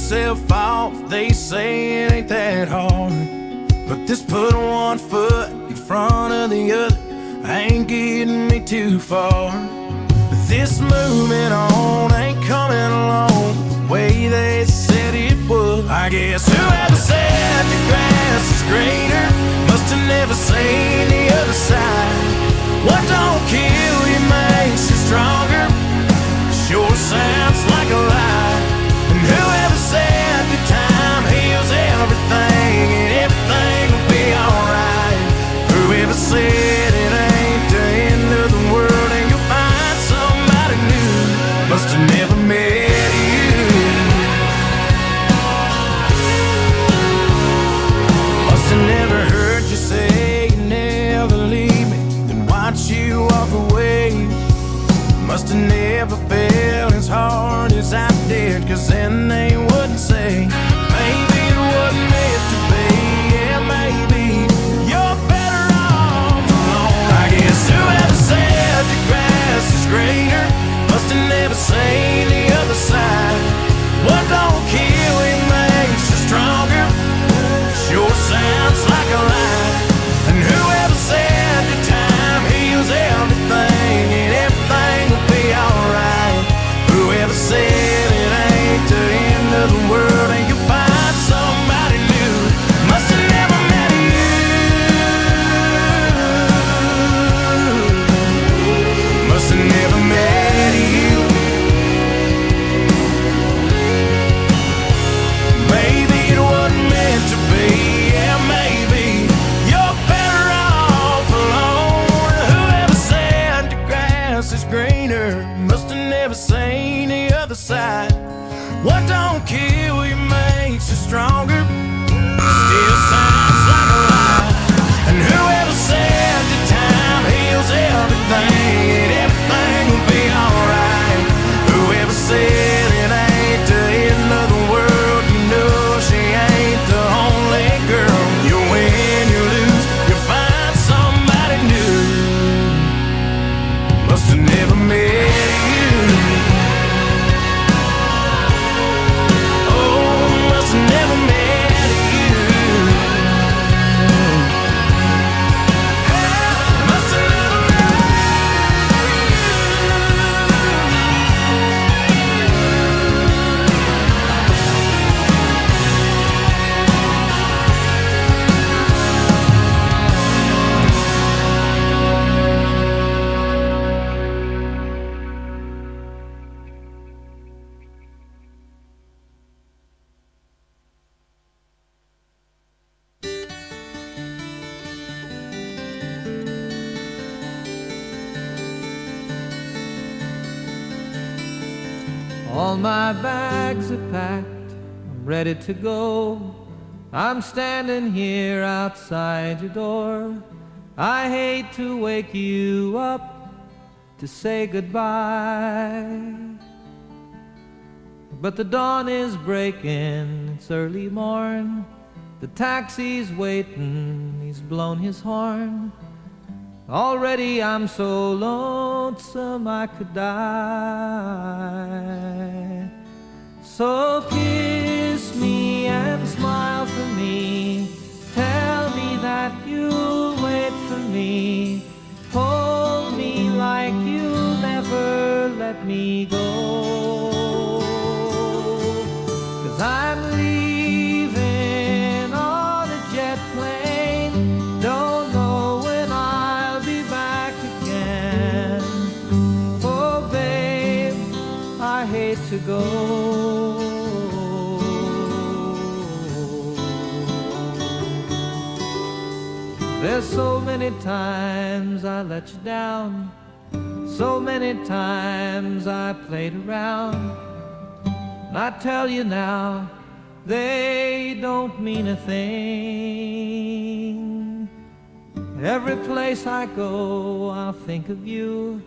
yourself off. They say it ain't that hard, but this putting one foot in front of the other ain't getting me too far. This moving on ain't coming along the way they said it would. I guess whoever said the grass is greener must have never seen the other side. What don't kill you makes you stronger, sure sounds like a lie. And whoever said the time heals everything and everything will be alright. Whoever said it ain't the end of the world and you'll find somebody new must have never met you. What don't kill you makes you stronger. Still sounds like a lie. And whoever said that time heals everything and everything will be alright. Whoever said it ain't the end of the world, you know she ain't the only girl. You win, you lose, you find somebody new. Must have never met you. Oh, must have never met you. Must have never met All my bags are packed, I'm ready to go. I'm standing here outside your door. I hate to wake you up to say goodbye, but the dawn is breaking, it's early morn. The taxi's waiting, he's blown his horn. Already I'm so lonesome I could die. So kiss me and smile for me. Tell me that you'll wait for me. Hold me like you'll never let me go. 'Cause I'm leaving on a jet plane. Don't know when I'll be back again. Oh babe, I hate to go. There's so many times I let you down, so many times I played around. And I tell you now, they don't mean a thing. Every place I go, I'll think of you.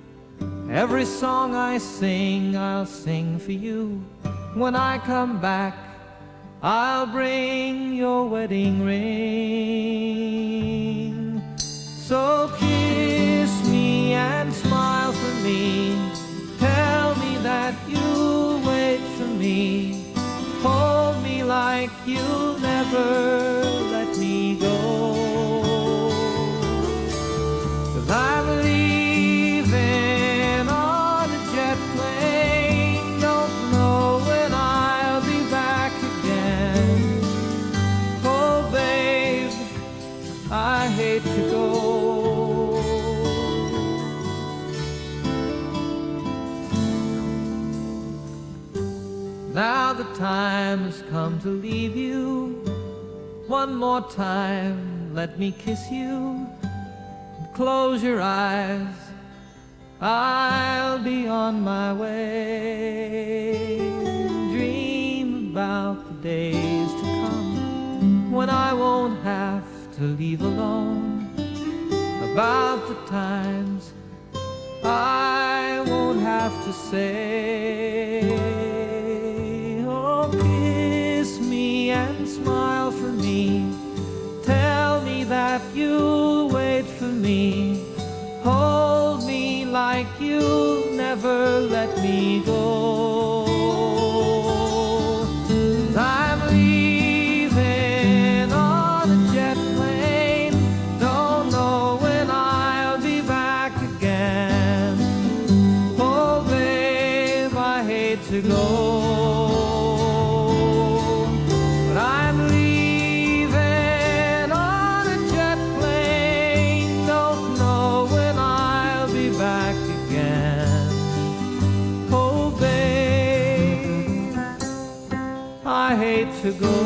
Every song I sing, I'll sing for you. When I come back, I'll bring your wedding ring. So kiss me and smile for me. Tell me that you'll wait for me. Hold me like you'll never let me go. 'Cause I'm leaving on a jet plane. Don't know when I'll be back again. Oh babe, I hate to go. Now the time has come to leave you. One more time, let me kiss you. Close your eyes, I'll be on my way. Dream about the days to come when I won't have to leave alone. About the times I won't have to say, oh, kiss me and smile for me. Tell me that you'll wait for me. Hold me like you'll never let me go. 'Cause I'm leaving on a jet plane. Don't know when I'll be back again. Oh babe, I hate to go. I hate to go.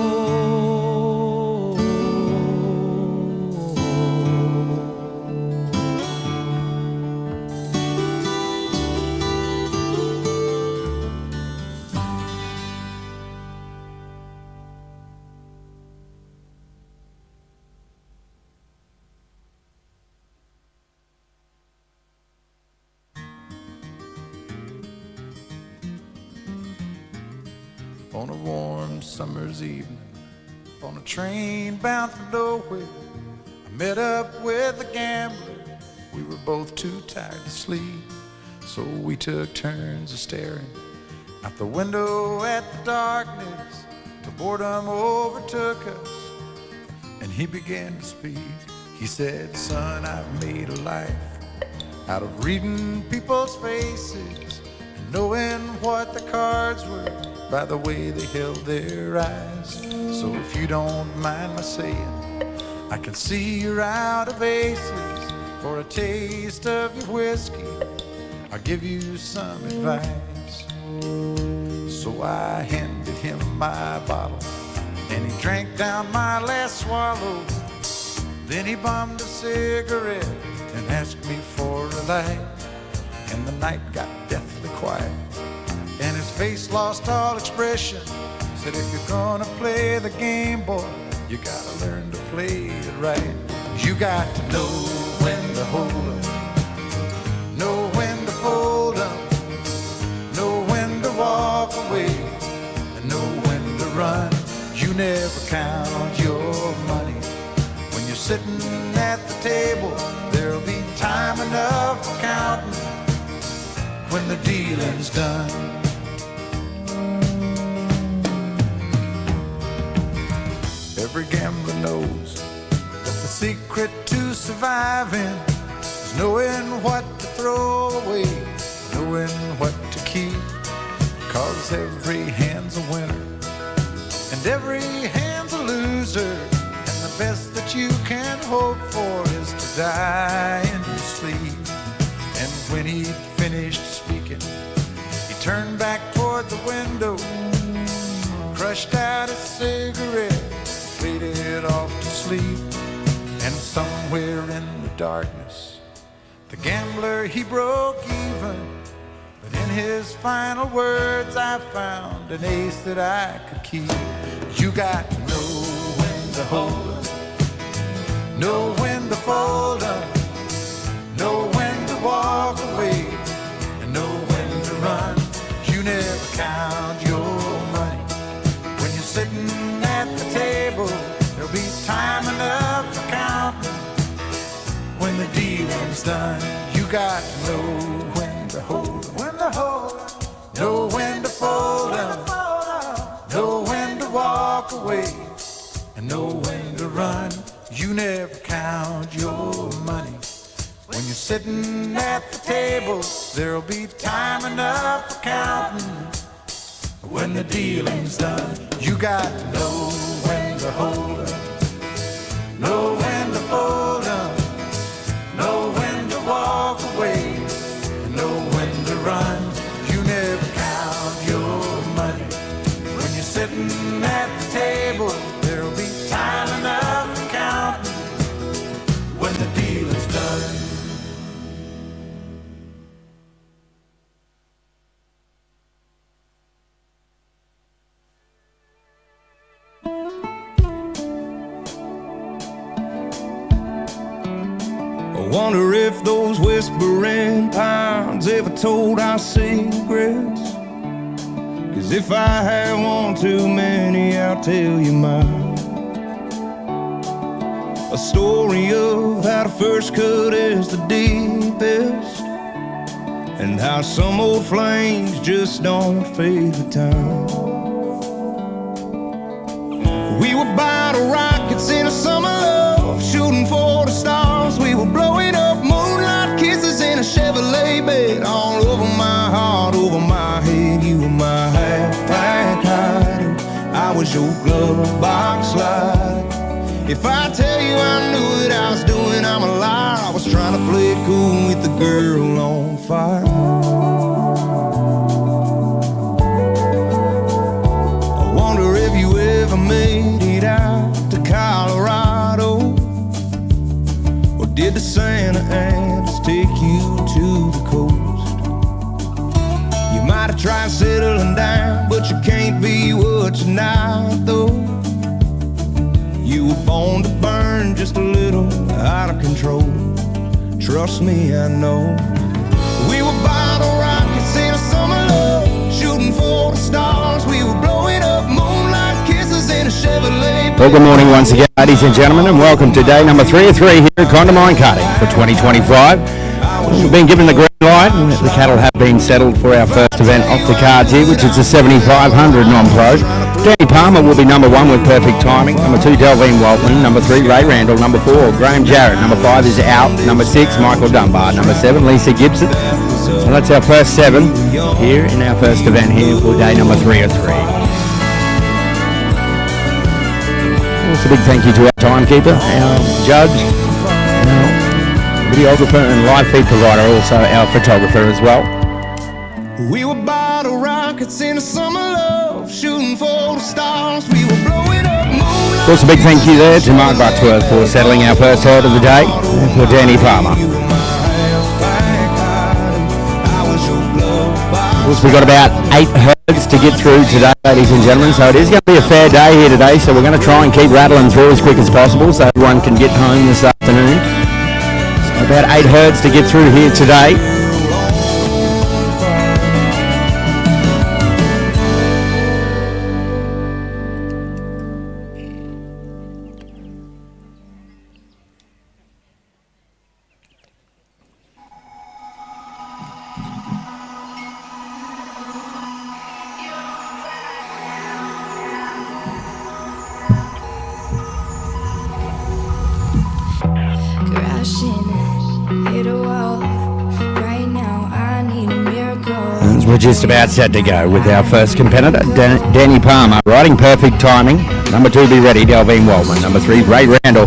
On a warm summer's evening, on a train bound for nowhere, I met up with a gambler. We were both too tired to sleep, so we took turns of staring out the window at the darkness till boredom overtook us, and he began to speak. He said, "Son, I've made a life out of reading people's faces and knowing what the cards were by the way they held their eyes. So if you don't mind my saying, I can see you're out of aces. For a taste of your whiskey, I'll give you some advice." So I handed him my bottle, and he drank down my last swallow. Then he bummed a cigarette and asked me for a light, and the night got deathly quiet, and his face lost all expression. Said, "If you're gonna play the game, boy, you gotta learn to play it right. You got to know when to hold up, know when to fold up, know when to walk away, and know when to run. You never count your money when you're sitting at the table. There'll be time enough for counting when the dealing's done." Every gambler knows that the secret to surviving is knowing what to throw away, knowing what to keep. 'Cause every hand's a winner and every hand's a loser, and the best that you can hope for is to die in your sleep. And when he'd finished speaking, he turned back toward the window, crushed out a cigarette, faded off to sleep. And somewhere in the darkness, the gambler, he broke even. But in his final words, I found an ace that I could keep. You got to know when to hold up, know when to fold up, know when to walk away, and know when to run. You never count your money when you're sitting at the table. There'll be time enough for counting when the dealing's done. You got to know when to hold up, when to hold up, know when to fold up, know when to walk away, and know when to run. You never count your money when you're sitting at the table. There'll be time enough for counting when the dealing's done. You got to know when to hold up, know when to fold up, know when to walk away, and know when to run. You never count your money when you're sitting at the table. There'll be time enough for counting when the deal is done. I wonder if those whispering pines ever told our secrets. 'Cause if I have one too many, I'll tell you mine. A story of how the first cut is the deepest, and how some old flames just don't fade with time. We were bottle rockets in a summer love, shooting for the stars. We were blowing up moonlight kisses in a Chevrolet bed. All over my heart, over my head. You were my half-pack hider, I was your glove box slider. If I tell you I knew what I was doing, I'm a liar. I was trying to play it cool with the girl on fire. I wonder if you ever made it out to Colorado, or did the Santa Anas take you to the coast? You might have tried settling down, but you can't be what you're not, though. You were born to burn just a little out of control. Trust me, I know. We were bottle rockets in a summer love, shooting for the stars. We were blowing Well, good morning once again, ladies and gentlemen, and welcome to day number 3 of 3 here at Condamine Cutting for 2025. We've been given the green light. The cattle have been settled for our first event off the cards here, which is the 7500 non-pro. Danny Palmer will be number 1 with perfect timing. Number 2, Delvine Waltman. Number 3, Ray Randall. Number 4, Graham Jarrett. Number 5 is out. Number 6, Michael Dunbar. Number 7, Lisa Gibson. So that's our first 7 here in our first event here for day number 3 of 3. Also, a big thank you to our timekeeper, our judge, our videographer and live feed provider, also our photographer as well. We were bottle rockets in the summer love, shooting for the stars. We were blowing up moonlight. Also, a big thank you there to Mark Bucksworth for settling our first herd of the day, and for Danny Palmer. Of course, we've got about 8 herds to get through today, ladies and gentlemen, so it is going to be a fair day here today, so we're going to try and keep rattling through as quick as possible so everyone can get home this afternoon. So about 8 herds to get through here today. We're just about set to go with our first competitor, Danny Palmer, riding perfect timing. Number 2, be ready, Delvine Waltman. Number 3, Ray Randall.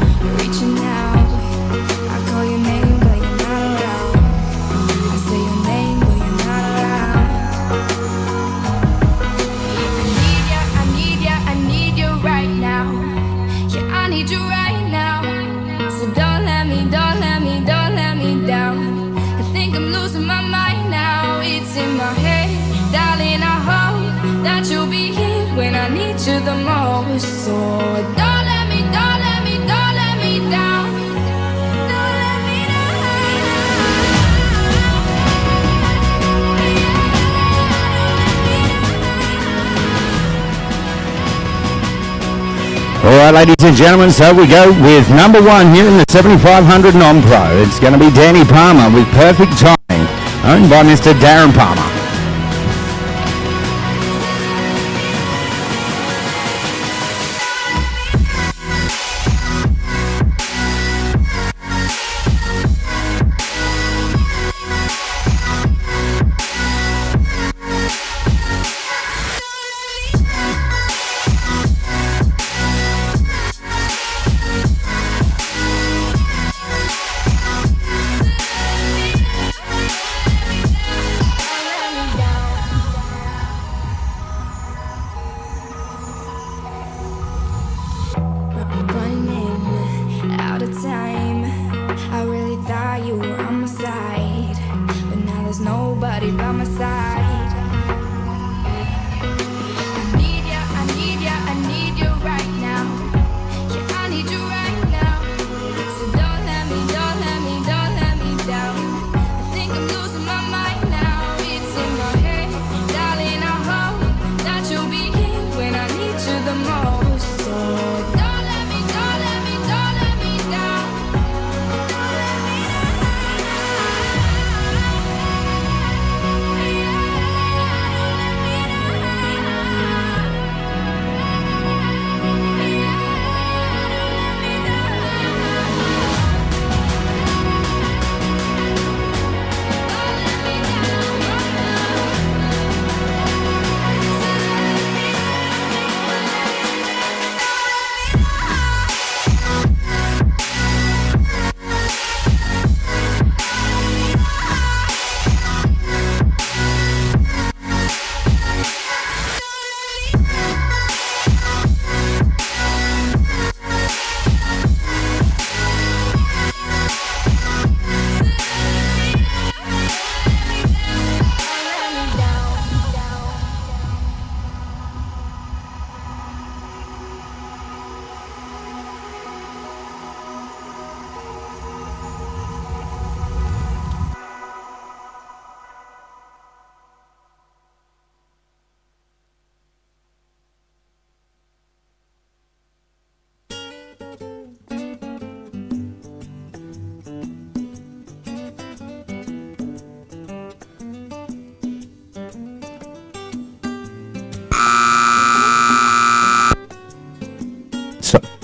All right, ladies and gentlemen, so we go with number 1 here in the 7500 non-pro. It's going to be Danny Palmer with perfect timing, owned by Mr. Darren Palmer.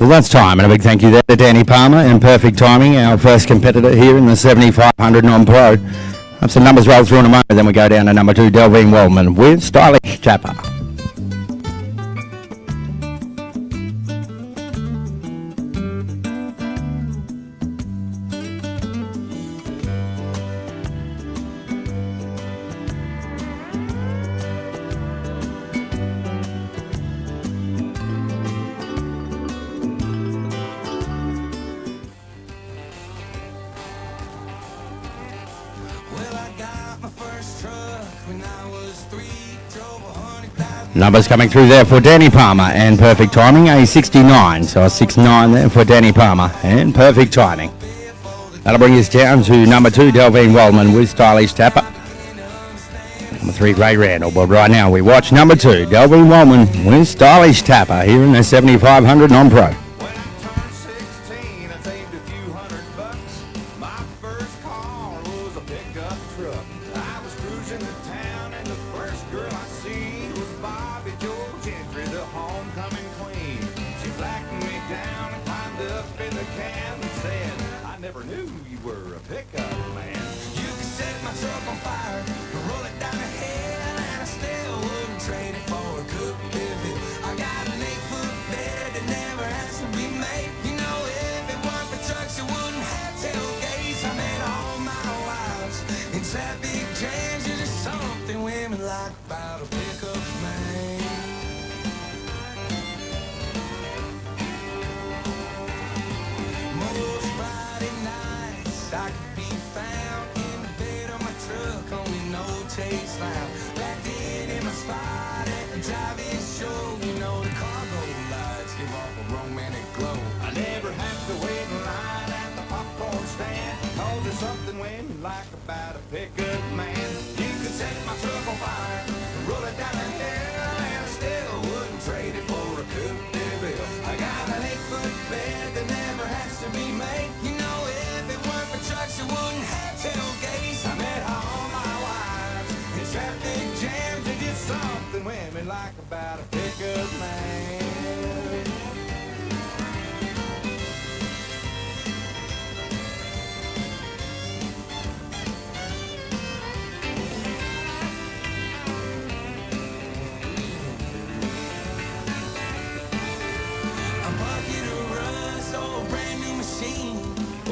Well, that's time, and a big thank you there to Danny Palmer and Perfect Timing, our first competitor here in the 7500 non-pro. Have some numbers roll through in a moment, then we go down to number 2, Delvine Wellman with Stylish Tapper. Numbers coming through there for Danny Palmer and Perfect Timing, a 69, so a 6'9" there for Danny Palmer and Perfect Timing. That'll bring us down to number 2, Delvine Wellman with Stylish Tapper. Number 3, Ray Randall. But right now we watch number 2, Delvine Wellman with Stylish Tapper here in the 7500 non-pro. When I turned 16, I saved a few $100. My first car was a pickup truck. I was cruising to town, and the first girl I seen was Bobby Joe Gentry, the homecoming queen. She flagged me down and climbed up in the cab and said, I never knew you were a pickup man. You could set my truck on fire and roll it down the hill, and I still wouldn't trade it for a coupe de ville. I got an 8-foot bed that never has to be made. You know, if it weren't for trucks, it wouldn't have tailgates. I met all my wives in traffic jams. There's just something women like about a pickup man. Most Friday nights I could be found in the bed of my truck, only no chase loud. Backed in my spot at the drive-in show. You know, the cargo lights give off a romantic glow. I never have to wait in line at the popcorn stand. Cause there's something women like about a pickup man. You could set my truck on fire and roll it down the hill, and I still wouldn't trade it for a coupe de ville. I got an 8-foot bed that never has to be made. You know, if it weren't for trucks, it wouldn't have tailgates. I met all my wives in traffic jams. There's just something women like about a pickup man. A bucket of rust, oh, a brand new machine.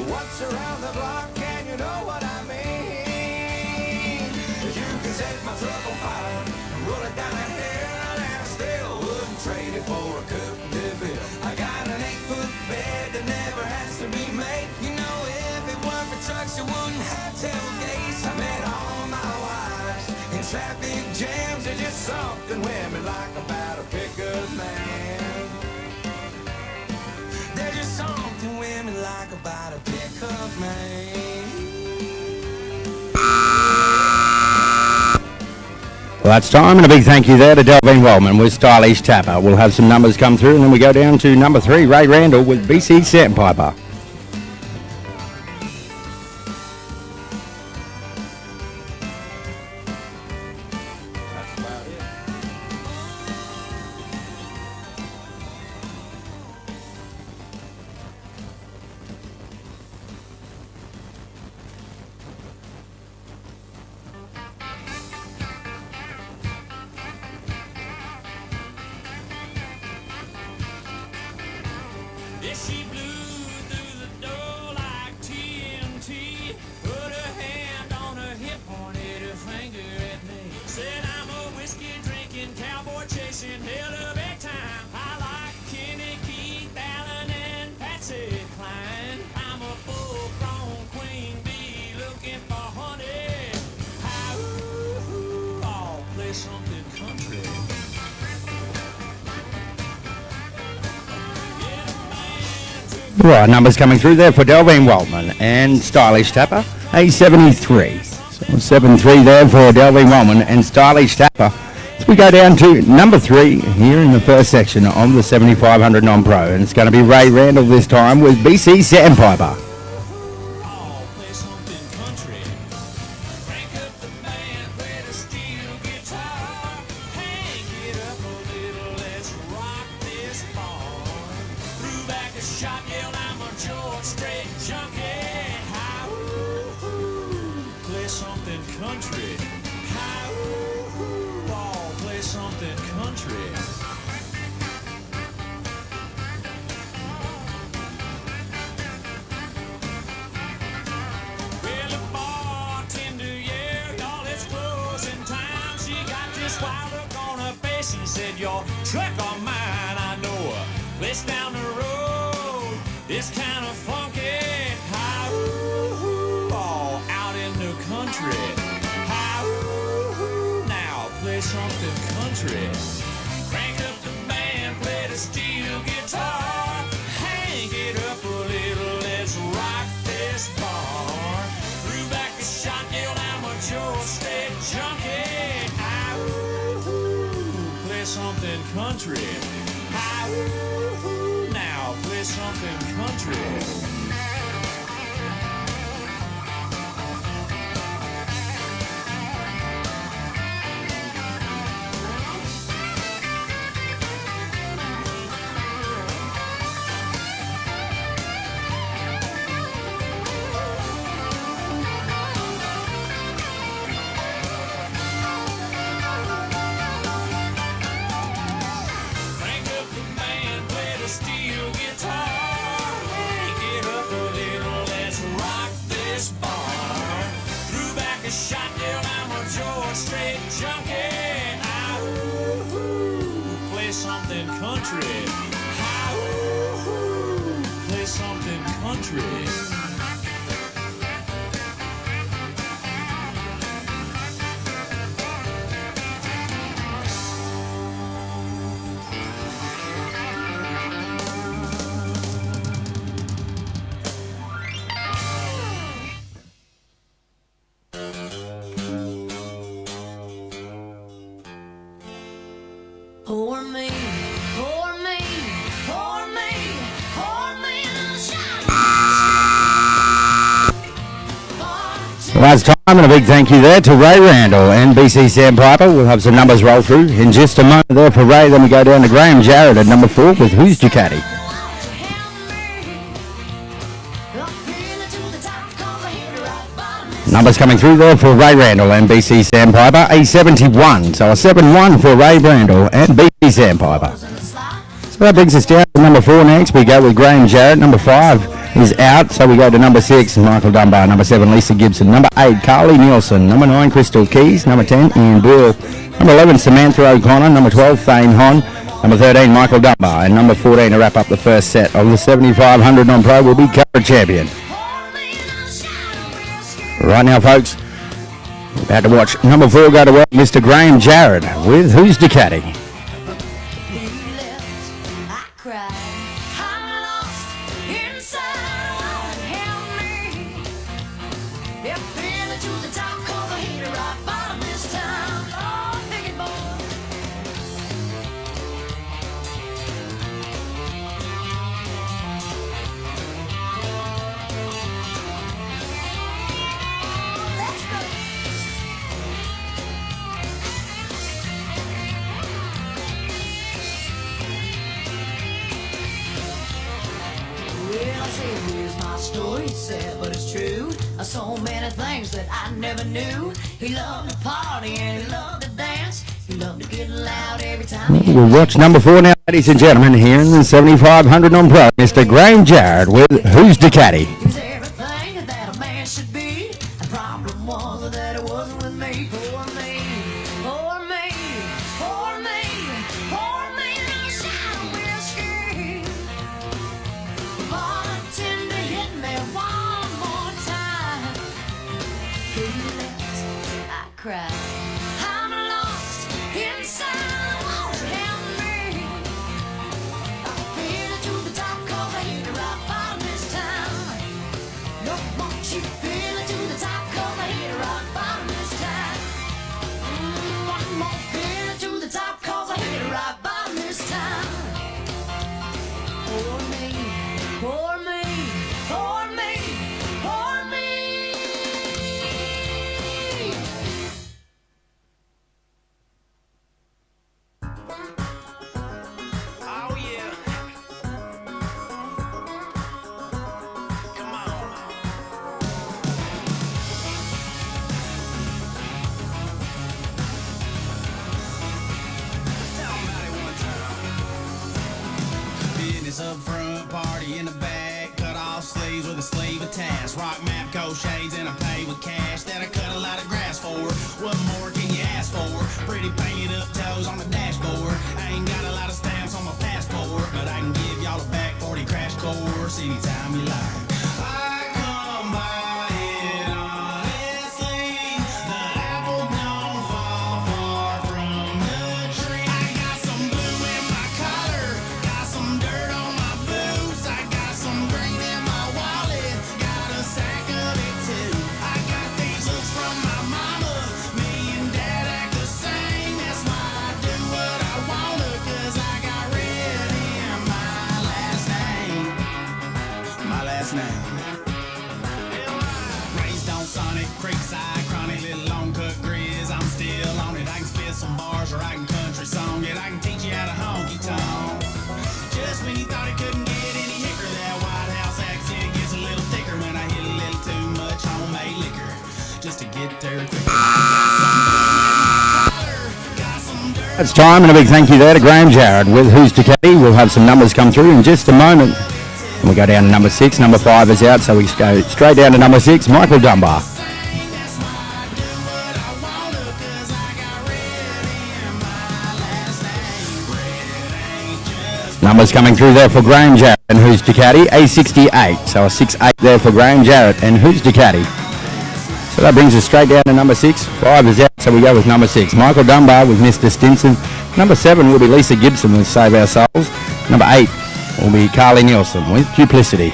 What's around the block, and you know what I mean? You can set my truck on fire and roll it down the hill, and I still wouldn't trade it for a coupe de ville. I got an 8-foot bed that never has to be made. You know, if it weren't for trucks, it wouldn't have tailgates. I met all my wives in traffic jams. There's just something women like about a pickup man. There's just something women like about a pickup man. Well, that's time, and a big thank you there to Delvine Wellman with Stylish Tapper. We'll have some numbers come through, and then we go down to number 3, Ray Randall with BC Sandpiper. That's about it. Yeah, she blew through the door like TNT. Put her hand on her hip, pointed her finger at me. Said I'm a whiskey drinking, cowboy chasing, hell of a time. I like Kenny, Keith, Allen, and Patsy Cline. I'm a full-grown queen bee looking for honey. Ooh, I'll play something country. Right, numbers coming through there for Delvine Wellman and Stylish Tapper, a 73. So 7-3 there for Delvine Wellman and Stylish Tapper. So we go down to number 3 here in the first section of the 7500 non-pro, and it's going to be Ray Randall this time with BC Sandpiper. I'll play something country. Crank up the band, play the steel guitar. Hang it up a little, let's rock this bar. Threw back country. Hi-ooh, all play something country. Well, the bartender, yeah, y'all, it's closing time. She got this wild look on her face and said, your truck or mine, I know a place down the road. It's kind of funky. Hi-ooh, all out in the country. Hi-ooh, now play something country. Crank up the band, play the steel guitar. Hang it up a little, let's rock this bar. Threw back a shot, nailed amateur state junkie. Hi-ooh, play something country. Hi-ooh, now play something country. Crank up the band, play the steel guitar. Hang it up a little, let's rock this bar. Threw back a shot, nailed amateur straight junkie. Hi-ooh, play something country. Hi-ooh, play something country. Pour me, pour me, pour me, pour me in the Well, it's time, and a big thank you there to Ray Randall and BC Sandpiper. We'll have some numbers roll through in just a moment there for Ray. Then we go down to Graham Jarrett at number 4 with Who's Ducati. Numbers coming through there for Ray Randall and BC Sandpiper, a 71. So a 7-1 for Ray Randall and BC Sandpiper. So that brings us down to number 4 next. We go with Graham Jarrett. Number 5 is out, so we go to number 6, Michael Dunbar. Number 7, Lisa Gibson. Number 8, Carly Nielsen. Number 9, Crystal Keys. Number 10, Ian Boyle. Number 11, Samantha O'Connor. Number 12, Thane Hon. Number 13, Michael Dunbar. And number 14 to wrap up the first set of the 7500 non-pro will be current champion. Right now, folks, we're about to watch number 4 go to work, Mr. Graham Jarrett with Who's Ducati. So many things that I never knew. He loved to party and he loved to dance. He loved to get loud every time. We'll watch number 4 now, ladies and gentlemen, here in the 7500 non-pro, Mr. Graham Jarrett with Who's Ducati. He's everything that a man should be. The problem was that it wasn't with me. For me, for me, for me, for me. Now shout whiskey. Bartender, hit me one more time. He left, I cried. I'm lost inside. Won't help me. I feel it to the top 'cause I hit the rock bottom this time. No, won't you feel it to the top 'cause I hit the rock bottom this time. One more, feel it to the top 'cause I hit the rock bottom this time. For me, for me, for me, for me. rock map, cold shades, and I pay with cash that I cut a lot of grass for. What more can you ask for? Pretty painted up toes on the dashboard. I ain't got a lot of stamps on my passport, but I can give y'all a back 40 crash course anytime you like. I come by it honestly. The apple don't fall far from the tree. I got some blue in my collar, got some dirt on my boots. I got some green in my wallet, got a sack of it too. I got these looks from my mama, me and dad act the same. That's why I do what I wanna, cause I got red in my last name. My last name. Raised on Sonic, Creekside, chronic, little long cut grizz. I'm still on it. I can spit some bars or I can country song it. I can teach you how to honky tonk. Just when you thought it couldn't get any hicker, that White House accent gets a little thicker when I hit a little too much homemade liquor just to get there quicker. It's time, and a big thank you there to Graham Jarrett with Who's to Caddy. We'll have some numbers come through in just a moment. And we go down to number 6. Number 5 is out, so we go straight down to number 6, Michael Dunbar. Numbers coming through there for Graham Jarrett and Who's to Caddy, A68. So a 6-8 there for Graham Jarrett and Who's to Caddy. So that brings us straight down to number 6. 5 is out, so we go with number 6. Michael Dunbar with Mr. Stinson. Number 7 will be Lisa Gibson with Save Our Souls. Number 8 will be Carly Nielsen with Duplicity.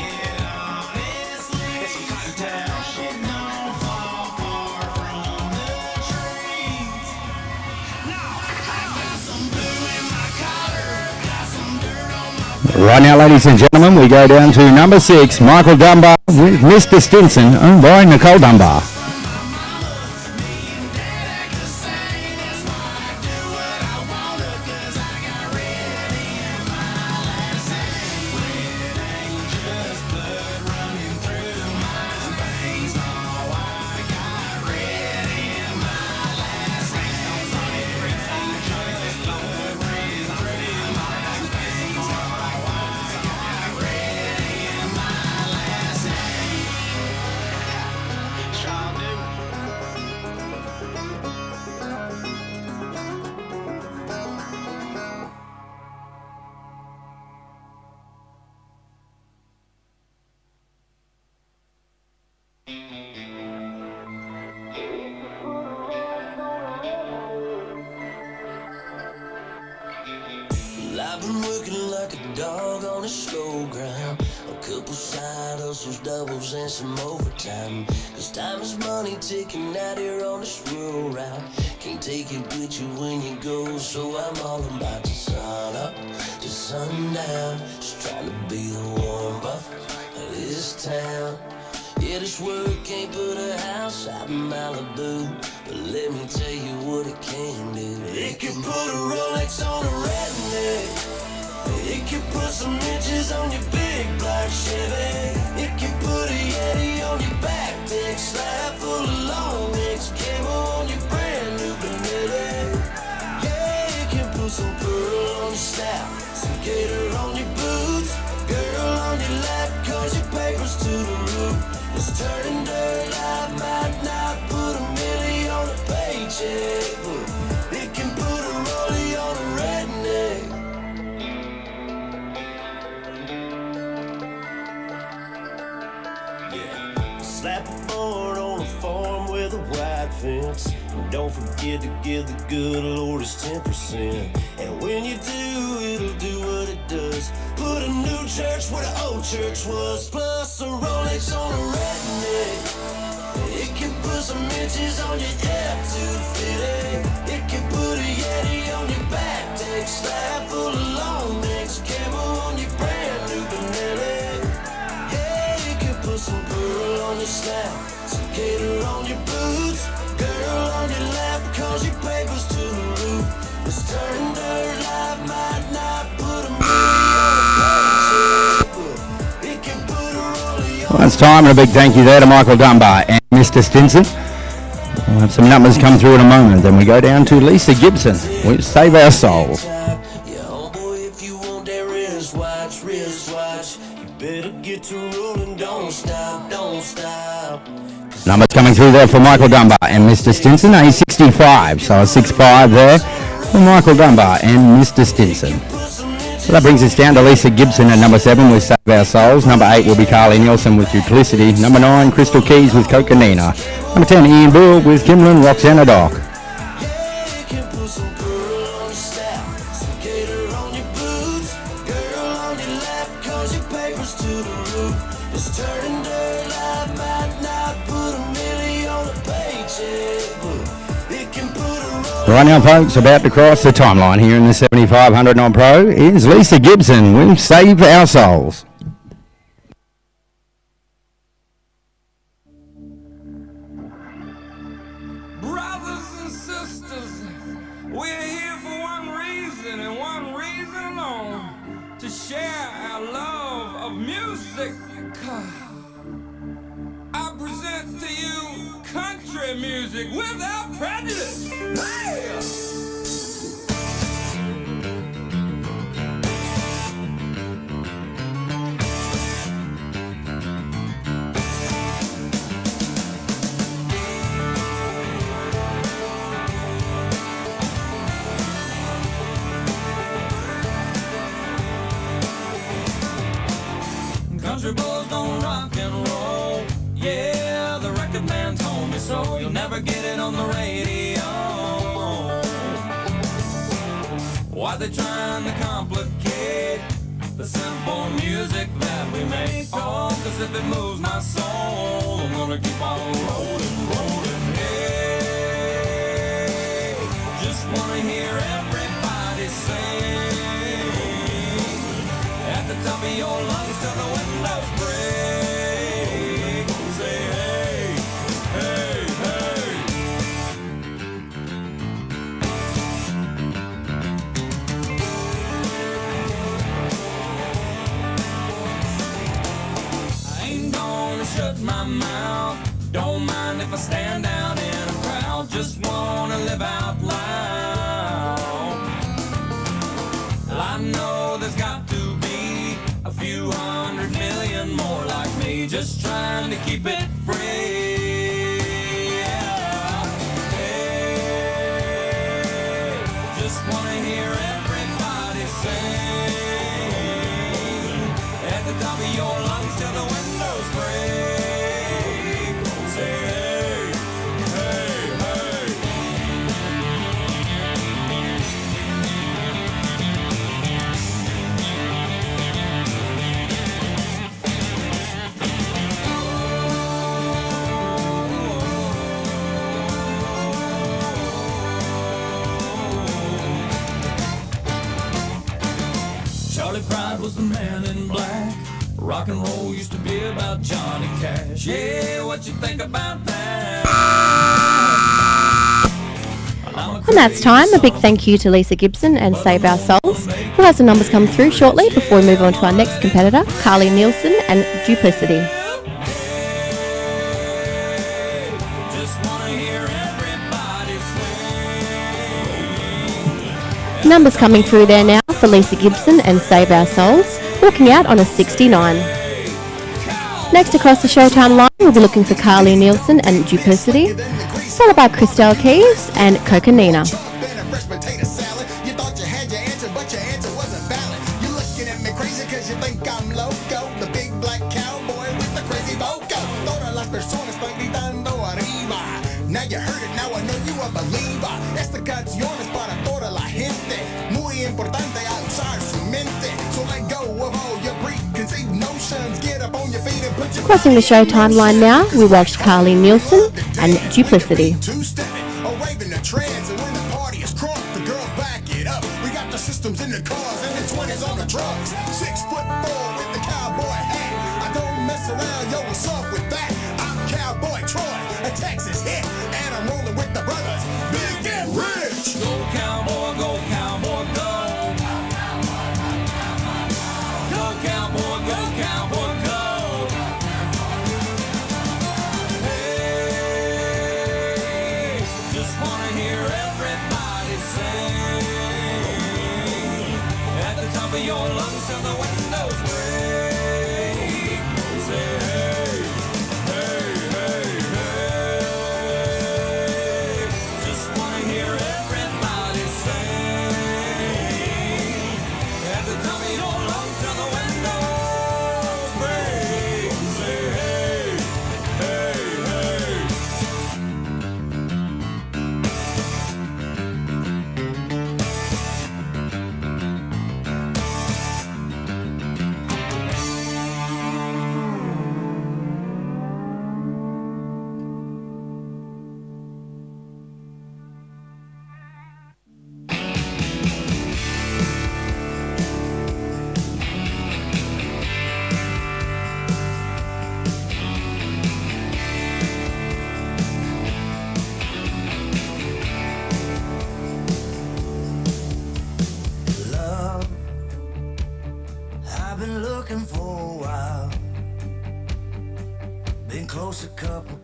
Right now, ladies and gentlemen, we go down to number 6, Michael Dunbar with Mr. Stinson, owned by Nicole Dunbar. I've been working like a dog on a slow grind. A couple side hustles, doubles, and some overtime. Cause time is money ticking out here on this rural route. Can't take it with you when you go, so I'm all about to sun up to sundown. Just trying to be the warm buff of this town. Yeah, this work can't put a house out in Malibu, but let me tell you what it can do. It can put a Rolex on a redneck. It can put some inches on your big black Chevy. It can put a Yeti on your back deck, slab full of long necks, camo on your brand new Benelli. Yeah, it can put some pearl on your snout, some gator on your boots, girl on your lap, cause your paper's to the roof. It's turning dirt, I might not put $1 million on a paycheck, but it can put a rollie on a redneck. Yeah, slap a board on a farm with a white fence, and don't forget to give the good Lord his 10%. And when you do, it'll do what it does. Put a new church where the old church was, plus a Rolex on a redneck. It can put some inches on your F-250. It can put a Yeti on your back deck, slab full of long necks, camo on your brand new Benelli. Yeah, it can put some pearl on your slap, some gator on your boots, girl on your lap, cause your paper's to the roof. It's turning dirt, life might not put $1 million on a paycheck, but it can put a rollie on. Well, it's time, and a big thank you there to Michael Dunbar and Mr. Stinson. We'll have some numbers come through in a moment. Then we go down to Lisa Gibson with Save Our Souls. Yeah, homeboy, if you want that wristwatch, you better get get to rolling, don't stop, don't stop. Numbers coming through there for Michael Dunbar and Mr. Stinson. He's 65, so a 6'5 there for Michael Dunbar and Mr. Stinson. So that brings us down to Lisa Gibson at number 7 with Save Our Souls. Number 8 will be Carly Nielsen with Duplicity. Number 9, Crystal Keys with Coconina. Number 10, Ian Bull with Kimlin Roxana Doc. Right now, folks, about to cross the timeline here in the 7500 on Pro is Lisa Gibson with Save Our Souls. Brothers and sisters, we're here for one reason and one reason alone, to share our love of music. I present to you country music without prejudice. Hey! Country boys don't rock and roll. Yeah, the record man told me so. You'll never get it on the radio. Why they trying to complicate the simple music that we make? Oh, cause if it moves my soul, I'm gonna keep on rolling, rolling. Hey, just wanna hear everybody sing at the top of your lungs till the windows break. Say hey, hey, hey. I ain't gonna shut my mouth. Don't mind if I stand out in a crowd. Just wanna live out loud. I know there's got to be a few 100 million more like me, just trying to keep it free. Yeah. Hey, just wanna hear everybody sing at the top of your lungs till the windows break. Say hey, hey, hey. Charlie Pride was the man in black. Rock and roll used to be about Johnny Cash. Yeah, what you think about that? And that's time. A big thank you to Lisa Gibson and Save Our Souls. We'll have some numbers come through shortly before we move on to our next competitor, Carly Nielsen and Duplicity. Just wanna hear everybody sing. Numbers coming through there now for Lisa Gibson and Save Our Souls, walking out on a 69. Next across the Showtime line, we'll be looking for Carly Nielsen and Duplicity, followed by Crystal Keys and Coconina. Now you heard it, now I know you a believer. Esta canción es para toda la gente. Muy importante a usar su mente. So let go of all your preconceived notions. Get up on your feet and put your... Crossing the Showtime line now, we watched Carly Nielsen and Duplicity. Two-stepping, waving the trends, and when the party is crunk, the girls back it up. We got the systems in the cars and the 20s on the trucks. 6'4" with the cowboy hat. I don't mess around, yo, what's up with that? I'm Cowboy Troy, a Texas hit, and I'm rolling with the brothers, Big and Rich. Go cowboy, go cowboy, go. Go cowboy, go cowboy, go. Hey, just wanna hear everybody sing at the top of your lungs till the windows break.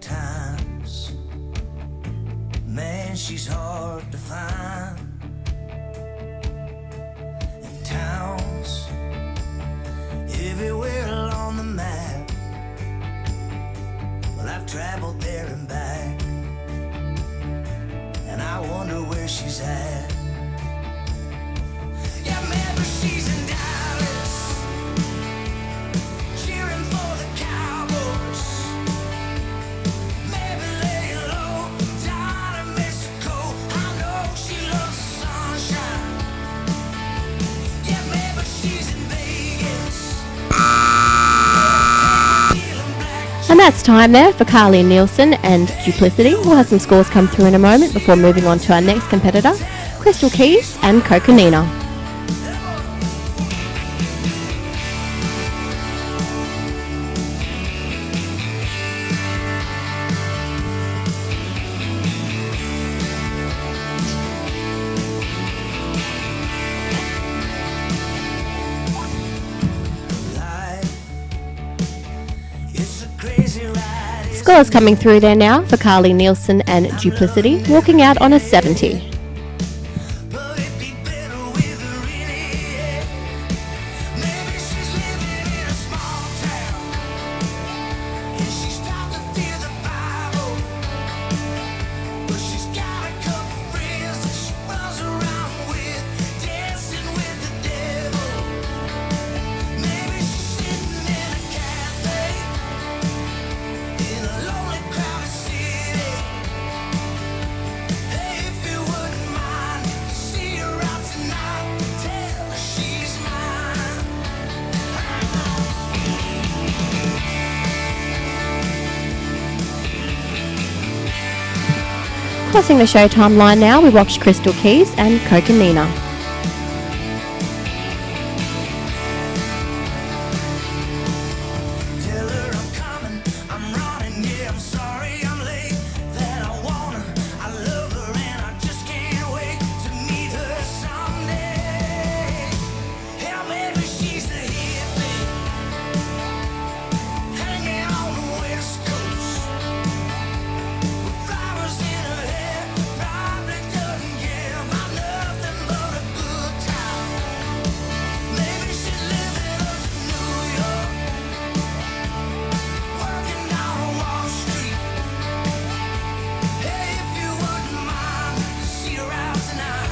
times. Man, she's hard to find. In towns everywhere along the map. Well, I've traveled there and back, and I wonder where she's at. Yeah, maybe she's in Dallas, cheering for the Cowboys. Maybe laying low down in Mexico. I know she loves the sunshine. Yeah, maybe she's in Vegas. And that's time there for Carly Nielsen and Duplicity. We'll have some scores come through in a moment before moving on to our next competitor, Crystal Keys and Coconina. Scores coming through there now for Carly Nielsen and Duplicity, walking out on a 70. But it'd be better with her in it. Maybe she's living in a small town, and she's taught to fear the Bible. But she's got a couple friends that she runs around with, dancing with the devil. Maybe she's sitting in a cafe in a lonely crowded city. Hey, if you wouldn't mind, see her out tonight, tell her she's mine. Crossing the Showtime line now, we watch Crystal Keys and Coconina. Tell her I'm coming, I'm running, yeah, I'm sorry I'm late. That I want her, I love her, and I just can't wait to meet her someday. Yeah, maybe she's the hippie, hanging on the West Coast, with flowers in her hair, probably doesn't care about nothing but a good time. Maybe she's living up in New York, working down on Wall Street. Hey, if you wouldn't mind, see her out tonight,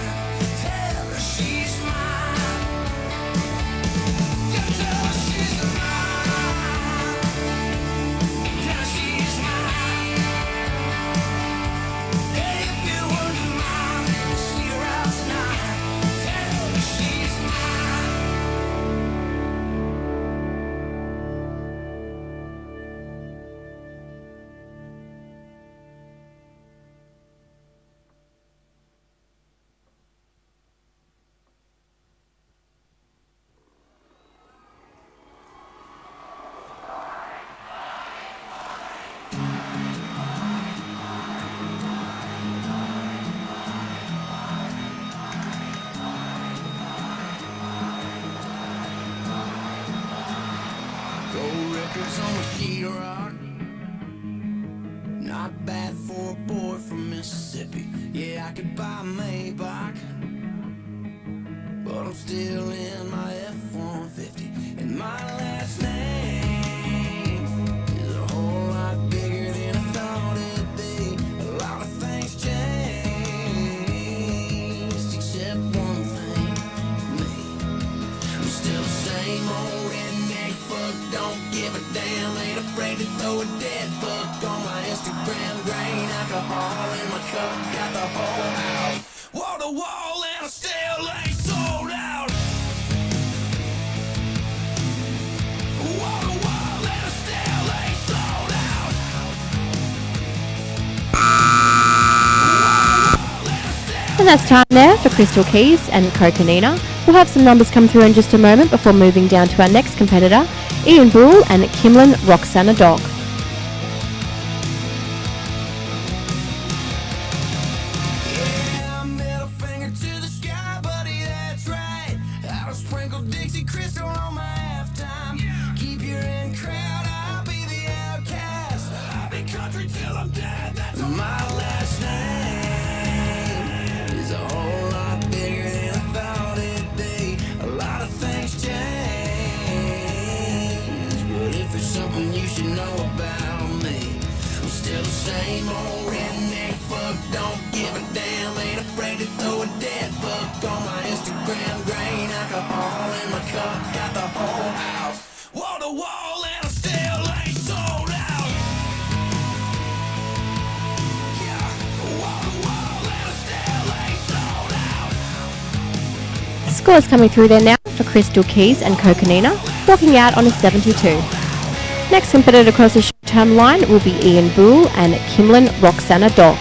tell her she's mine. Yeah, tell her she's mine. Tell her she's mine. Hey, if you wouldn't mind, see her out tonight, tell her she's mine. Gold records on the sheetrock, not bad for a boy from Mississippi. Yeah, I could buy a Maybach, but I'm still in my F-150. And my last name is a whole lot bigger than I thought it'd be. A lot of things changed, except one thing, me. I'm still the same old redneck fuck, don't give a damn, ain't afraid to throw a dead buck on my Instagram. Grain alcohol in my cup, got the whole house wall to wall, and I still ain't sold out. Wall to wall, and I still ain't sold out. And that's time there for Crystal Keys and Coconina. We'll have some numbers come through in just a moment before moving down to our next competitor, Ian Brule and Kimlin Roxana Dog. Yeah, middle finger to the sky, buddy, that's right. I'll sprinkle Dixie Crystal on my halftime. Keep your in crowd, I'll be the outcast. I'll be country till Same old redneck fuck, don't give a damn. Ain't afraid to throw a dead fuck on my Instagram. Grain alcohol in my cup, got the whole house wall to wall, and I still ain't sold out. Yeah, wall to wall, and I still ain't sold out. Scores coming through there now for Crystal Keys and Coconina, walking out on a 72. Next competitor across the Showtime line will be Ian Bull and Kimlin Roxana Dog.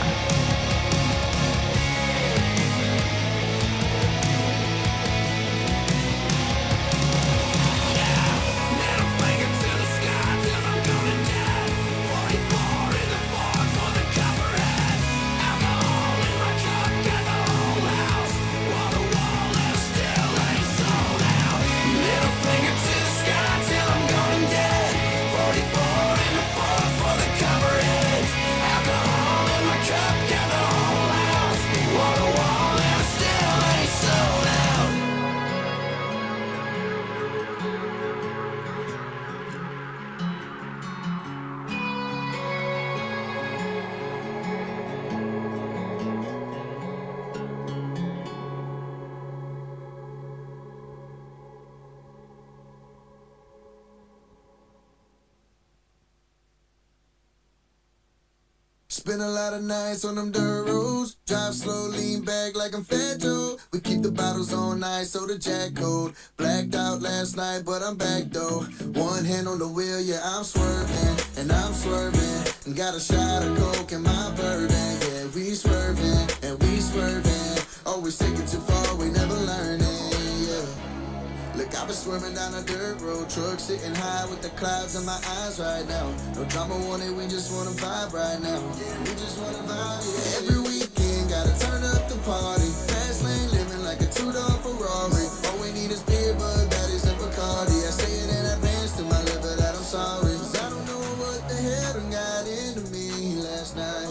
Spend a lot of nights on them dirt roads. Drive slow, lean back like I'm Fat Joe. We keep the bottles on ice, so the jack cold. Blacked out last night, but I'm back though. One hand on the wheel, yeah, I'm swerving. And I'm swerving. And got a shot of coke in my bourbon. Yeah, we swerving, and we swerving. Always taking too far, we never learning. Yeah. Look, I've been swerving down a dirt road. Truck sitting high with the clouds in my eyes right now. No drama wanted, we just wanna vibe right now. Yeah, we just wanna vibe, yeah. Every weekend, gotta turn up the party. Fast lane living like a two-door Ferrari. All we need is beer, Bud, Baddies, and Bacardi. I say it in advance to my liver that I'm sorry. 'Cause I don't know what the hell done got into me last night.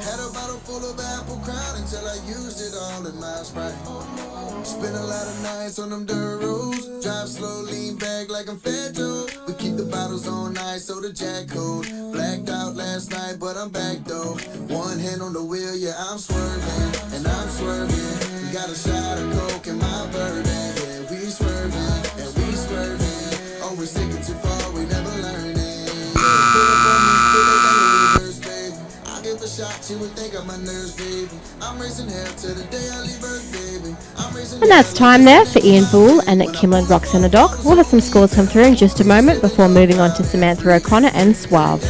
Had a bottle full of Apple Crown until I used it all in my Sprite. Spend a lot of nights on them dirt roads. Drive slow, lean back like I'm Fat Joe. We keep the bottles on ice, so the jack cold. Blacked out last night, but I'm back though. One hand on the wheel, yeah, I'm swerving. And I'm swerving. We got a shot of coke in my bourbon. Yeah, we swerving, and we swerving. Always taking too far, we never learning. Yeah, pull up on me, pull it down the reverse, baby. I'll give a shot, you would think I'm a nurse, baby. I'm racing hell to the day I leave Earth, baby. And that's time there for Ian Bull and Kimlin Roxana Doc. We'll have some scores come through in just a moment before moving on to Samantha O'Connor and Suave.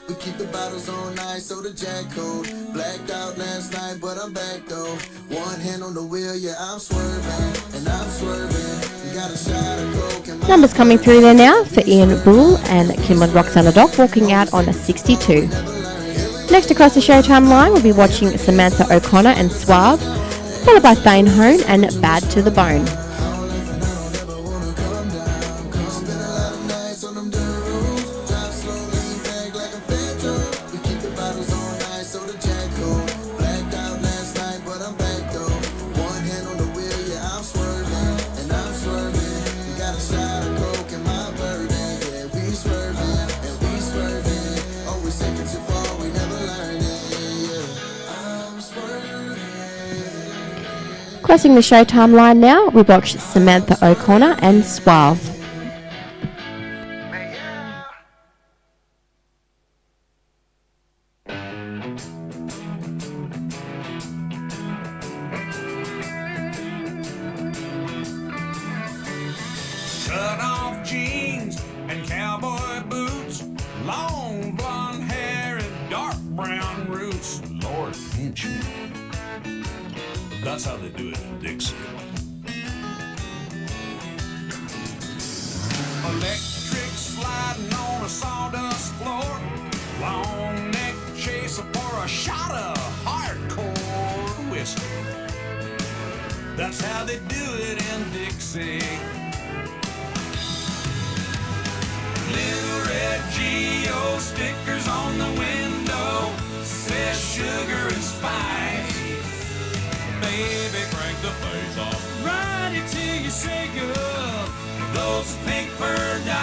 We keep the bottles on ice, so the jack cold. Blacked out last night, but I'm back though. One hand on the wheel, yeah, I'm swerving, and I'm swerving. We got a shot of coke in my Numbers coming through there now for Ian Bull and Kimlin Roxana Doc, walking out on a 62. Next across the Showtime line, we'll be watching Samantha O'Connor and Suave, followed by Thane Hone and Bad to the Bone. Crossing the Showtime line now, we watch Samantha O'Connor and Suave. Cut off jeans and cowboy boots, long blonde hair and dark brown roots. Lord pinch me. That's how they do it in Dixie. Electric sliding on a sawdust floor, long neck chaser for a shot of hardcore whiskey. That's how they do it in Dixie. Little red Geo stickers on the window says sugar and spice. Baby, crank the bass off, ride it till shake up those pink fur dyes.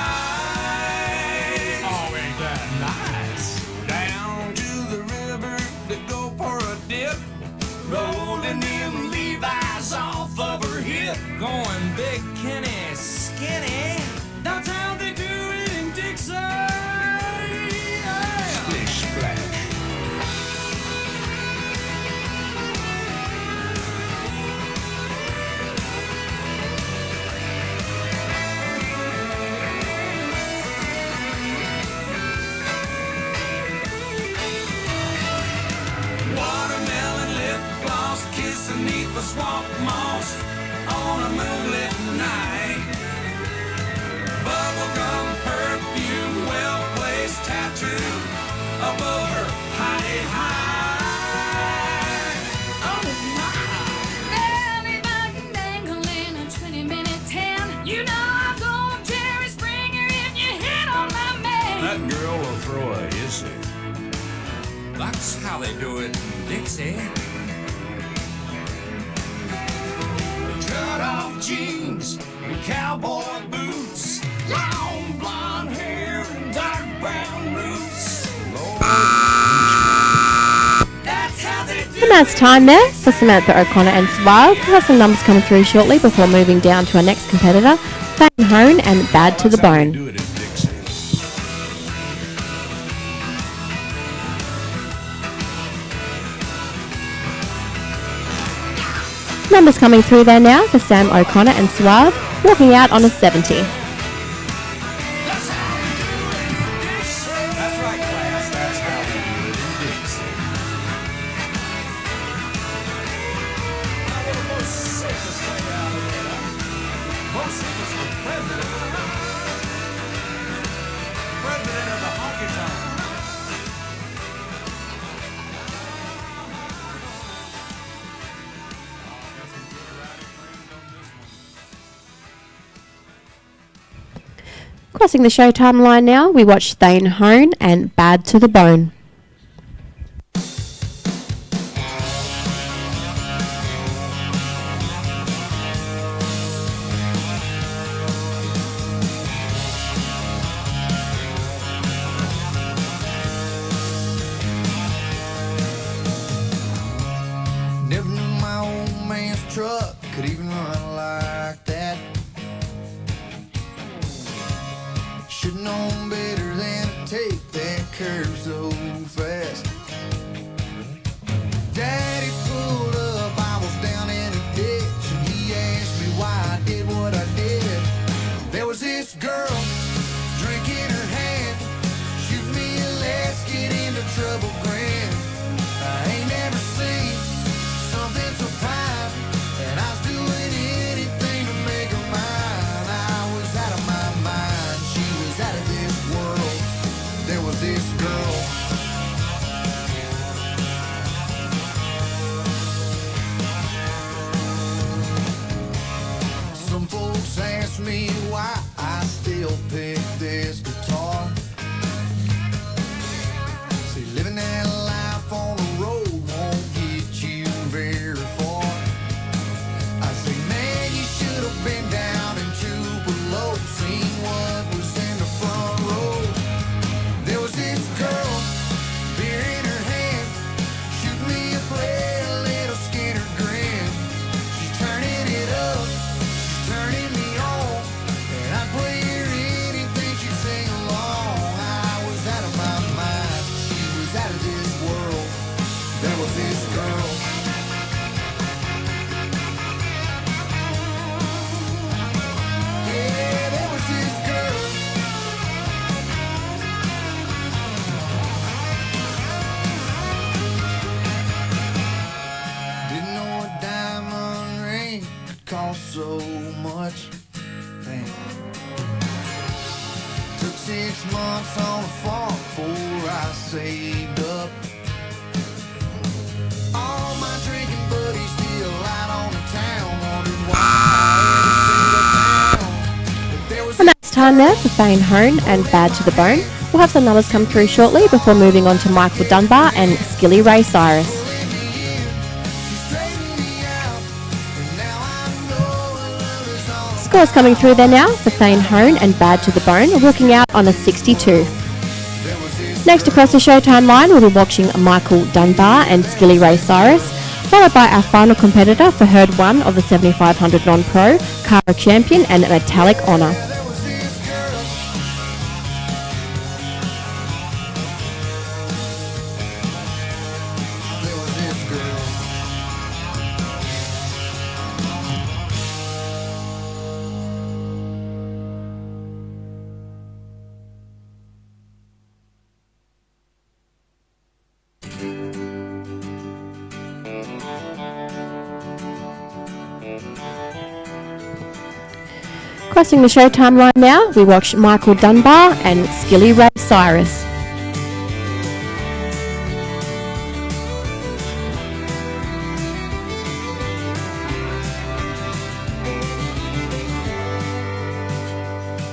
Oh, ain't that nice? Down to the river to go for a dip, rolling them Levi's off of her hip, going big Kenny skinny. That's how they do it in Dixie. Yeah. Splish splash. Watermelon lip gloss, kissing neath the swamp moss on a moonlit night. Bubblegum perfume, well-placed tattoo above her high high. Oh my! Belly button dangling a 20-minute tan. You know I'm going Jerry Springer if you hit on my man. That girl will throw a hissy. That's how they do it in Dixie. Cut off jeans and cowboy boots, long blonde hair and dark brown roots. That's how they do And that's time there for Samantha O'Connor and Suave. We'll have some numbers coming through shortly before moving down to our next competitor, Fane Hone and Bad to the Bone. do it in Dixie. Numbers coming through there now for Sam O'Connor and Suave, walking out on a 70. That's how we do it in Dixie. That's right, class. That's how we do it in Dixie. I want the most safest thing out of here. Most safest for president. President of the honky tonk. Crossing the Showtime line now, we watch Fane Hone and Bad to the Bone. Never knew my old man's truck could even run like that. Should've known better than to take that curve so fast. Daddy pulled up, I was down in a ditch, and he asked me why I did what I did. There was this girl, drink in her hand, shoot me a let's get into trouble grin. I ain't never seen something so fine, and I was doing anything to make her mine. I was out of my mind, she was out of this world. There was this girl. Some folks ask me why I still pick this guitar. See, living that life on the road won't get you very far. I say, man, you should have been down in Tupelo, seen what was in the front row. There was this girl, beer in her hand, shoot me a play, a little Skinner grin. She's turning it up, she's turning me on, and I'd play her anything she'd sing along. I was out of my mind, she was out of this world. There was this girl. Yeah, there was this girl. Didn't know a diamond ring could cost so much. Damn. Took 6 months on a farm before I saved up. All my drinking buddies still out on the town, wondering why I ever settled down. But there was And that's time there for Fane Hone and Bad to the Bone. We'll have some numbers come through shortly before moving on to Michael Dunbar and Skilly Ray Cyrus. in the end, she straightened me out, and now I know her love is all Scores coming through there now for Thane Hone and Bad to the Bone, walking out on a 62. Next across the Showtime line, we'll be watching Michael Dunbar and Skilly Ray Cyrus, followed by our final competitor for Herd 1 of the 7500 Non-Pro, Cara Champion and Metallic Honour. Crossing the Showtime line now, we watch Michael Dunbar and Skilly Ray Cyrus.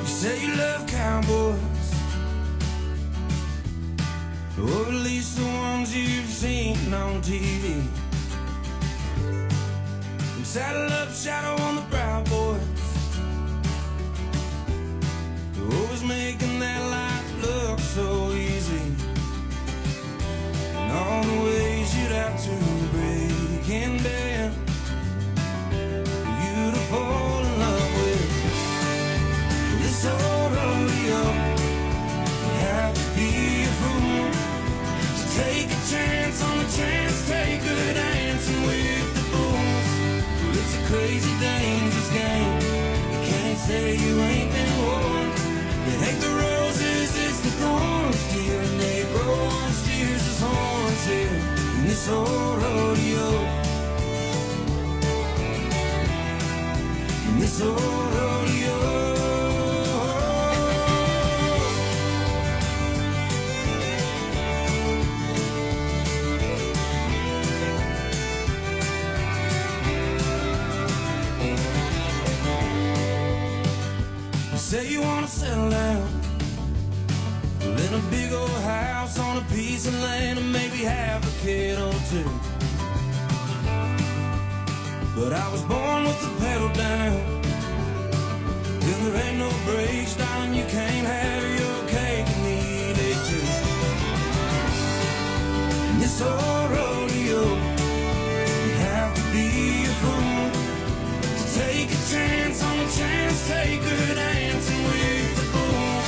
You say you love cowboys, or at least the ones you've seen on TV. And saddle up, shadow on the brow, boys. Always making that life look so easy, and all the ways you'd have to break and bend for you to fall in love with this old rodeo. You have to be a fool to take a chance on a chance taker dancing with the bulls. Well, it's a crazy, dangerous game. You can't say you ain't been warned. It ain't the roses, it's the thorns, dear, and they grow on steers as horns here in this old rodeo. In this old rodeo. You say you wanna settle down, live in a big old house on a piece of land and maybe have a kid or two. But I was born with the pedal down, and there ain't no brakes, darling, you can't have your cake and eat it too. In this old rodeo, you have to be a fool to take a chance on a chance taker dancing with the bulls.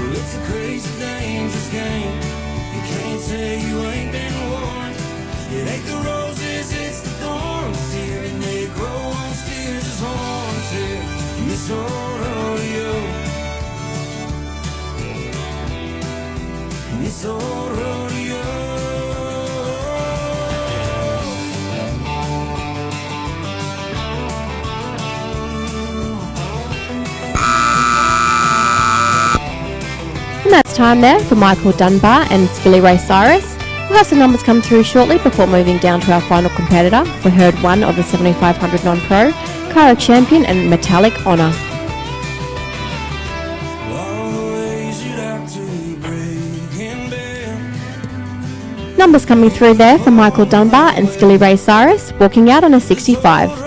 Well, it's a crazy, dangerous game. You can't say you ain't been warned. It ain't the roses, it's the thorns, dear, and they grow on steers as horns here in this old rodeo. In this old rodeo. And that's time there for Michael Dunbar and Skilly Ray Cyrus. We'll have some numbers come through shortly before moving down to our final competitor for Herd 1 of the 7500 Non-Pro, Cara Champion and Metallic Honour. Numbers coming through there for Michael Dunbar and Skilly Ray Cyrus, walking out on a 65.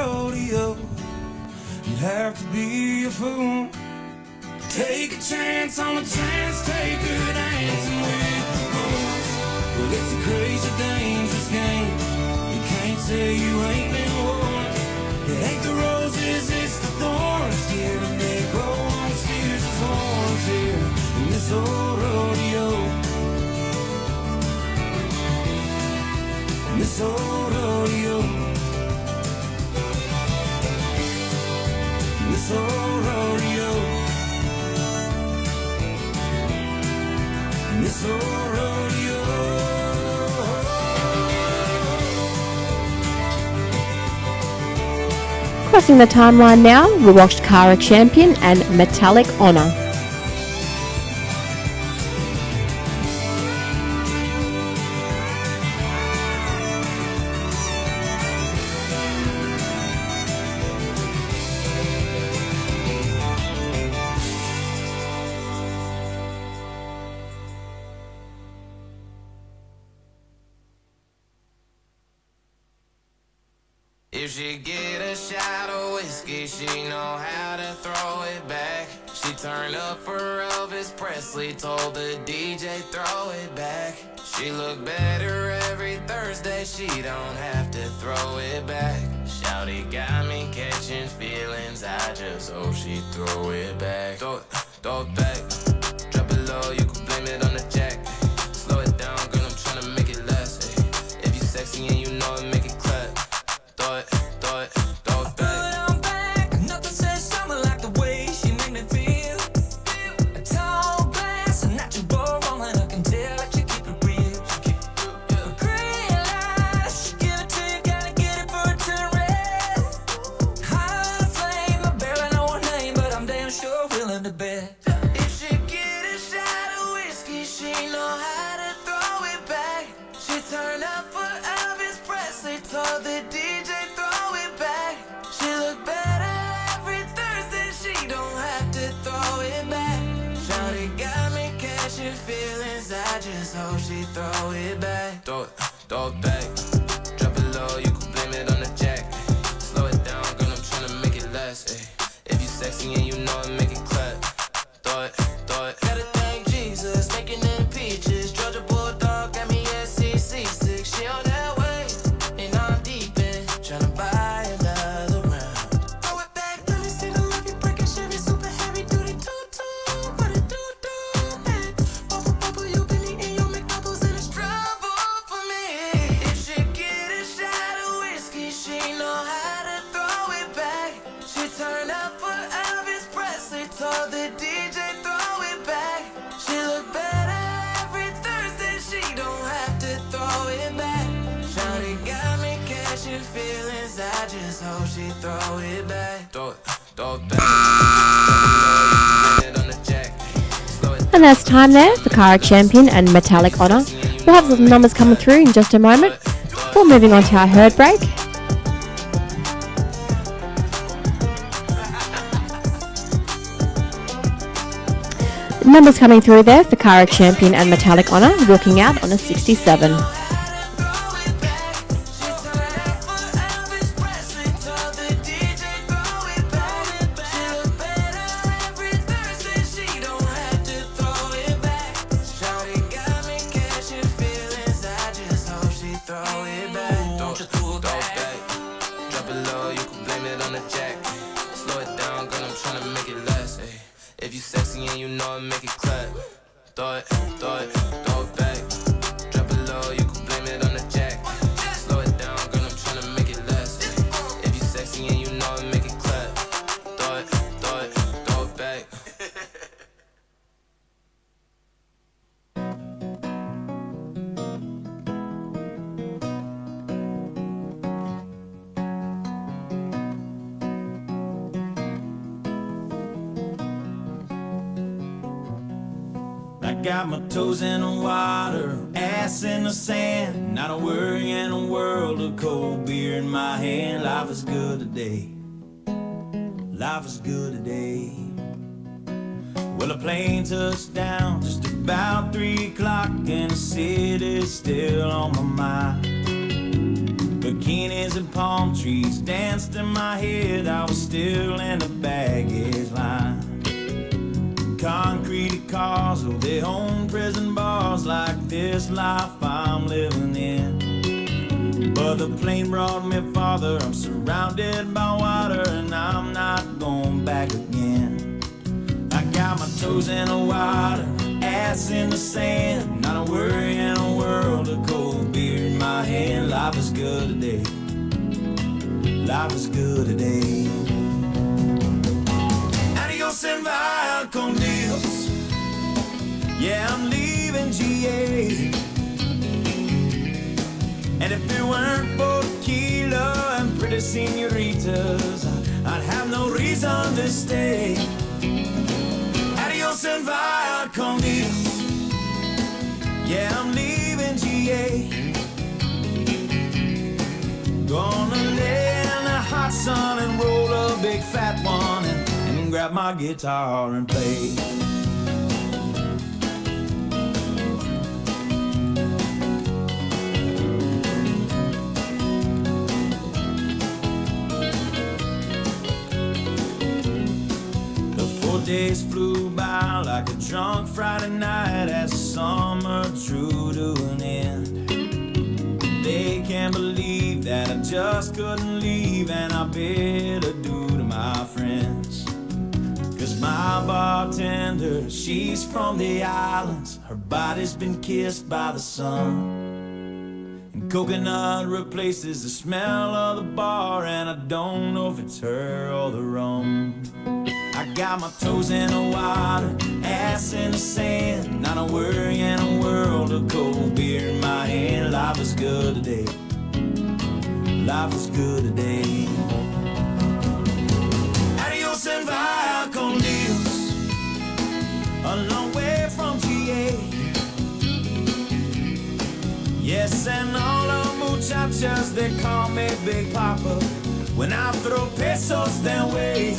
Take a chance on a chance taker dancing with the bulls. Well, it's a crazy, dangerous game. You can't say you ain't been warned. It ain't the roses, it's the thorns, dear, and they grow on steers as horns here in this old rodeo. In this old rodeo. In this old rodeo. This old rodeo. Crossing the timeline now, we watched Cara Champion and Metallic Honour. If she get a shot of whiskey, she know how to throw turned up for Elvis Presley, told the DJ throw it back. She look better every Thursday, she don't have to throw it back. Shawty got me catching feelings, I just hope she throw it back. Throw it back. Drop it low, you can blame it on the jack. Slow it down, girl, I'm tryna make it last. Ay. If you sexy and you know it, make it clap. Throw it back. So she throw it back. Throw it back. Drop it low, you can blame it on the jack. Slow it down, girl, I'm tryna make it last. Ay. If you sexy and you know it, make it clap. Throw it. Gotta thank Jesus, making them peaches. Georgia Bulldog got me SC6. She on that way, and I'm deep in, tryna buy another round. Throw it back, let me see the love you breaking. Chevy super heavy duty tutu. What it do back? Bubble, you been eating your McDoubles and it's trouble for me. If she get a shot of whiskey, she know how to throw it back. She turned up for Elvis Presley, told the DJ throw it back. She look better every Thursday, she don't have to throw it back. Shawty got me catching feelings, I just hope she throw it back. Throw it back. Blame it on the jack. Slow it And that's time there for Cara Champion and Metallic Honor. We'll have some numbers coming through in just a moment. Before moving on to our herd break. Numbers coming through there for Cara Champion and Metallic Honor, walking out on a 67. If you sexy and you know it, make it clap. Throw it back. Drop it low, you can blame it on the jack. Slow it down, girl, I'm tryna make it last. If you sexy and you know it, make it clap. Throw it back. I got my toes in the water, ass in the sand. Not a worry in a world of cold beer in my hand. Life is good today. Life is good today. Well, a plane touched down just about 3 o'clock, and the city's still on my mind. Bikinis and palm trees danced in my head. I was still in the baggage line. Concrete cars, oh, they own prison bars. Like this life I'm living in. But the plane brought me farther. I'm surrounded by water, and I'm not going back again. I got my toes in the water, ass in the sand. Not a worry in a world of cold beer in my hand. Life is good today. Life is good today. Adios and via con Dios. Yeah, I'm leaving GA. And if it weren't for tequila and pretty senoritas, I'd have no reason to stay. Adios and via con Dios. Yeah, I'm leaving GA. Gonna lay in the hot sun and roll a big fat one and grab my guitar and play. The 4 days flew like a drunk Friday night as summer drew to an end. They can't believe that I just couldn't leave, and I bid adieu to my friends. Cause my bartender, she's from the islands. Her body's been kissed by the sun. And coconut replaces the smell of the bar, and I don't know if it's her or the rum. I got my toes in the water, ass in the sand, not a worry in a world of cold beer in my hand. Life is good today. Life is good today. Adios and via con Dios, a long way from GA. Yes, and all the muchachas, they call me Big Papa when I throw pesos their way.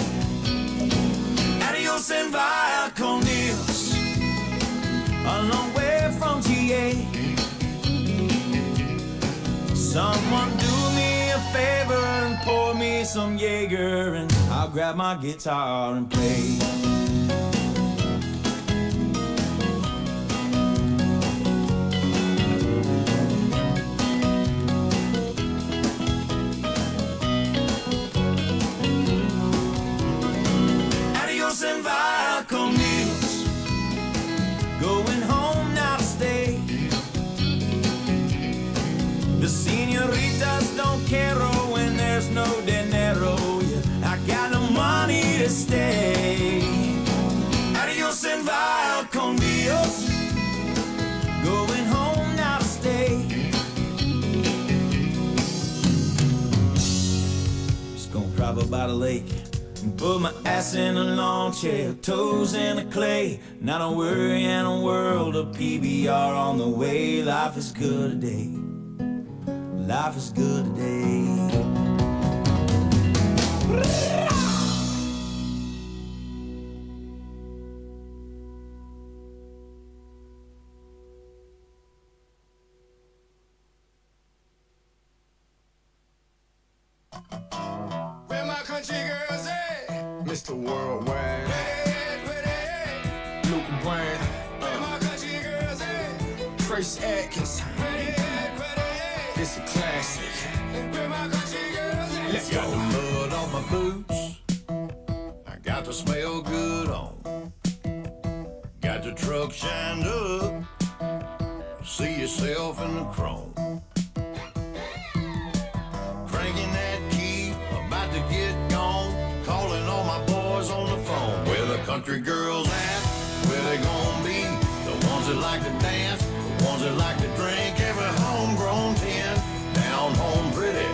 Adios and via con Dios, a long way from GA. Someone do me a favor and pour me some Jaeger, and I'll grab my guitar and play. Adios and via con Dios, going home now to stay. The senoritas don't care when there's no dinero. Yeah, I got no money to stay. Adios and via con Dios, going home now to stay. Just gonna prop up by the lake and put my ass in a lawn chair, toes in the clay. Not a worry in a world of PBR on the way. Life is good today. Life is good today. Where my country girls at? Mr. Worldwide. Luke Bryan. Where my country girls at? Trace Atkins. It's a classic. Where my country girls at? Let's go. Mud on my boots, I got the smell good on. Got the truck shined up, see yourself in the chrome. Cranking that key, about to get gone. Calling all my boys on the phone. Where the country girls at? Where they gonna be? The ones that like to dance, the ones that like to drink. Every homegrown 10, down home pretty,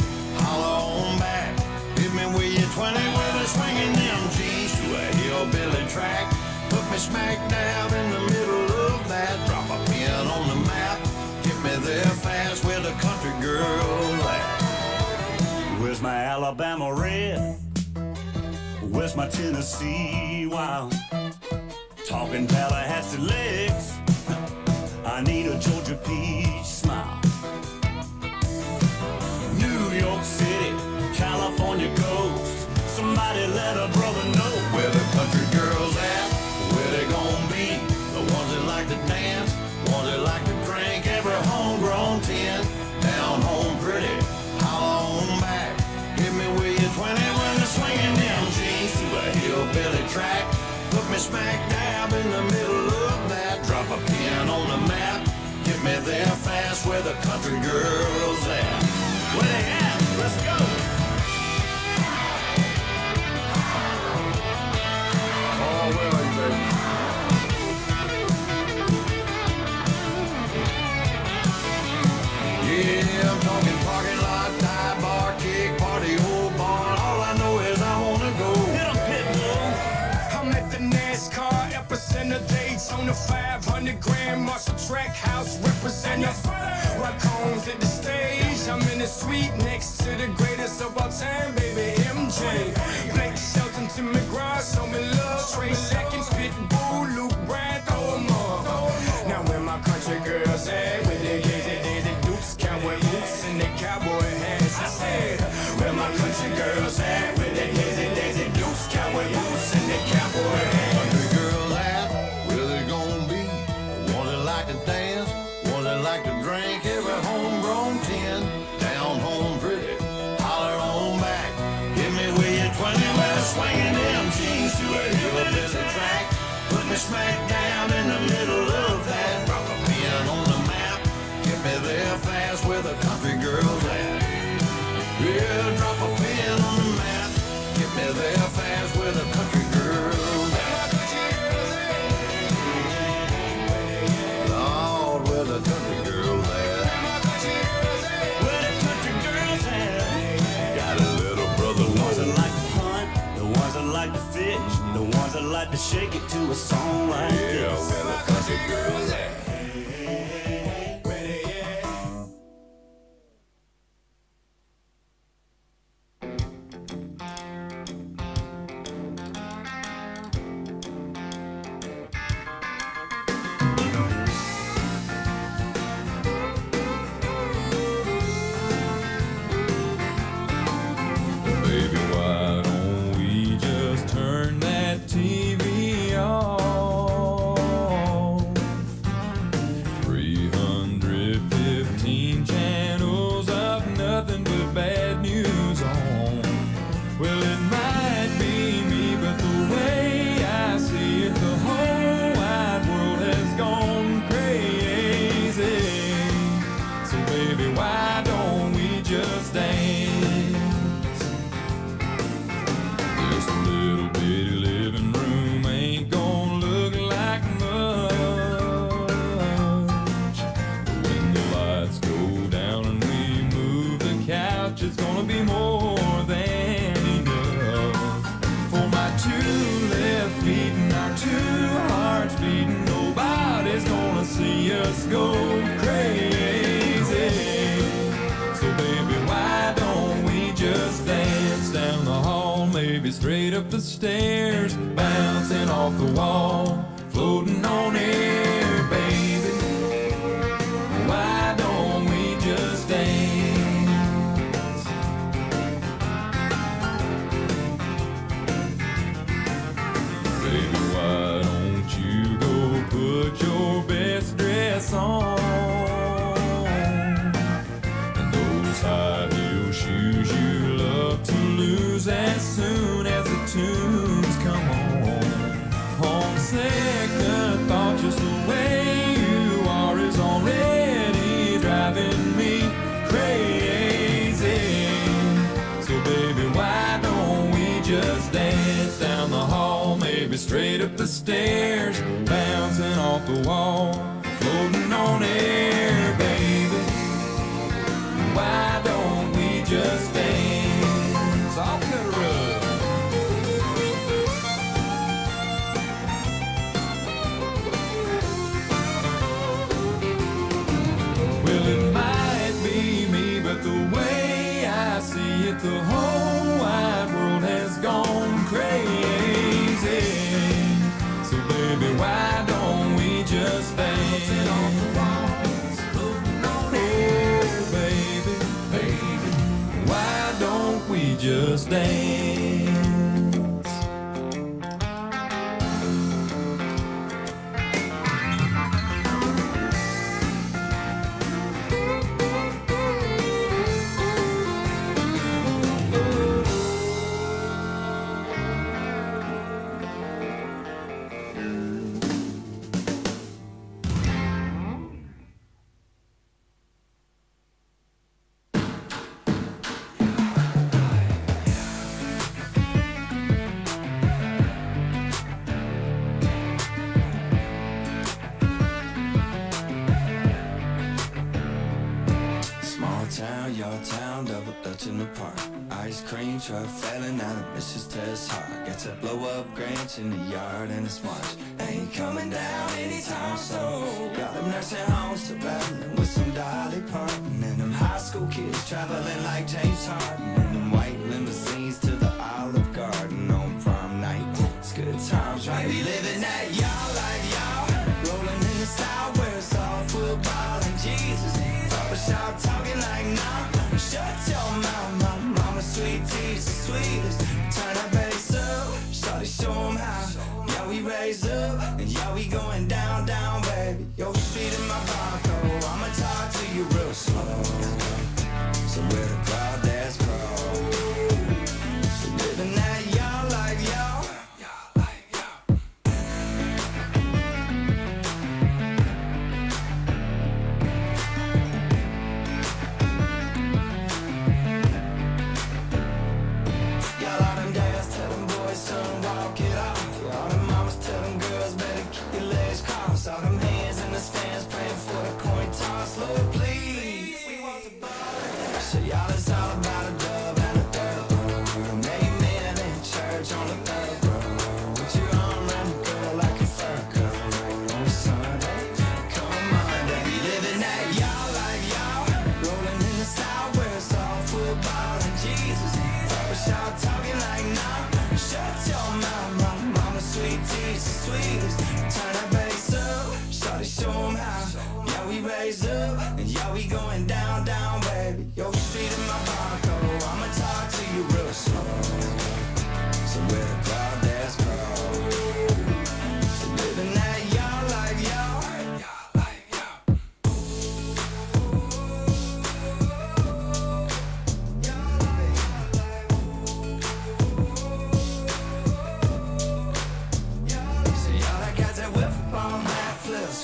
holler on back. Hit me with your 20 with a swinging them jeans to a hillbilly track. Put me smack dab in the middle of that. Drop a pin on the map, get me there fast. Where the country girls at? Where's my Alabama red? Where's my Tennessee wild? Talking Tallahassee legs, I need a Georgia peach smile. New York City, California coast, somebody let a brother know. Where the country girls at? Where they gonna be? The ones that like to dance, ones that like to drink. Every homegrown 10, down home pretty, holler on back. Hit me with your 20 when they're swinging them jeans to a hillbilly track. Put me smack dab in the middle of that. Drop a pin on the map, get me there fast. Where the country girls at? Where they at? Let's go! Oh, where are you, baby? Yeah, I'm talking parking lot, dive bar, kick, party, old barn. All I know is I wanna go. Hit 'em, Pitbull! I'm at the NASCAR epicenter dates on the 500 Grand Marshall Track House representative. Rock cones at the stage. I'm in the suite next to the greatest of all time, baby MJ. Blake Shelton to McGraw, show me love. Trey Seconds, Pitbull, Luke Bryan, throw 'em up. Now where my country girls at? With their daisy dukes, cowboy boots, and their cowboy hats. I said, where my country girls at? With their daisy dukes, cowboy boots, and their cowboy hats. Country girls at? Where smack down in the middle of that. Drop a pin on the map, get me there fast where the country girls at. Yeah, drop a pin on the map, get me there fast where the country girls at. Lord, where the country girls at. Where the country girls at? Got a little brother The ones that Lord. like to hunt, the ones that like to fish, the ones that like to shake it to a song like Yeah, this. where the country girls at. Baby, why don't we just turn that TV off? 315 channels of nothing but bad news on. Well, it might be me, but the way I see it, the whole wide world has gone crazy. So baby, why don't we just dance? This little bitty living room ain't gonna look like much. When the lights go down and we move the couch, it's gonna be more than enough. For my two left feet and our two hearts beating, nobody's gonna see us go crazy. So baby, why don't we just dance down the hall, maybe straight up the stairs, bouncing off the wall, floating on air, baby. Why don't we just dance? Baby, why don't you go put your best dress on? And those high heel shoes you love to lose as soon as the tunes come on. On second thought, just the way you are is already driving me crazy. So baby, why don't we just dance down the hall, maybe straight up the stairs, bouncing off the wall, floating on air, baby. Why don't we just dance off the rug? Well, it might be me, but the way I see it, the whole wide world has gone crazy. So baby, why don't we just dance on the walls, floating on air, baby, baby. Why don't we just dance? Small town, your town, double Dutch in the park. Ice cream truck falling out of Mrs. Ted's heart. Got to blow up Grange in the yard and it's March. Ain't coming down anytime soon. Got them nursing homes to battling with some Dolly Parton. And them high school kids traveling like James Harden. And them white limousines to the Olive Garden on prom night. It's good times, right? We living that y'all like y'all. Rolling in the South where it's all football and Jesus. Barbershop talking like nah. Shut your mouth, mama, sweet tea's the sweetest. Turn that bass up, shawty show 'em how. Yeah, we raise up, and yeah, we going down, down, baby. Yo, street in my Bronco, I'ma talk to you real slow. So where the crowd that's crawl. So living that y'all like y'all.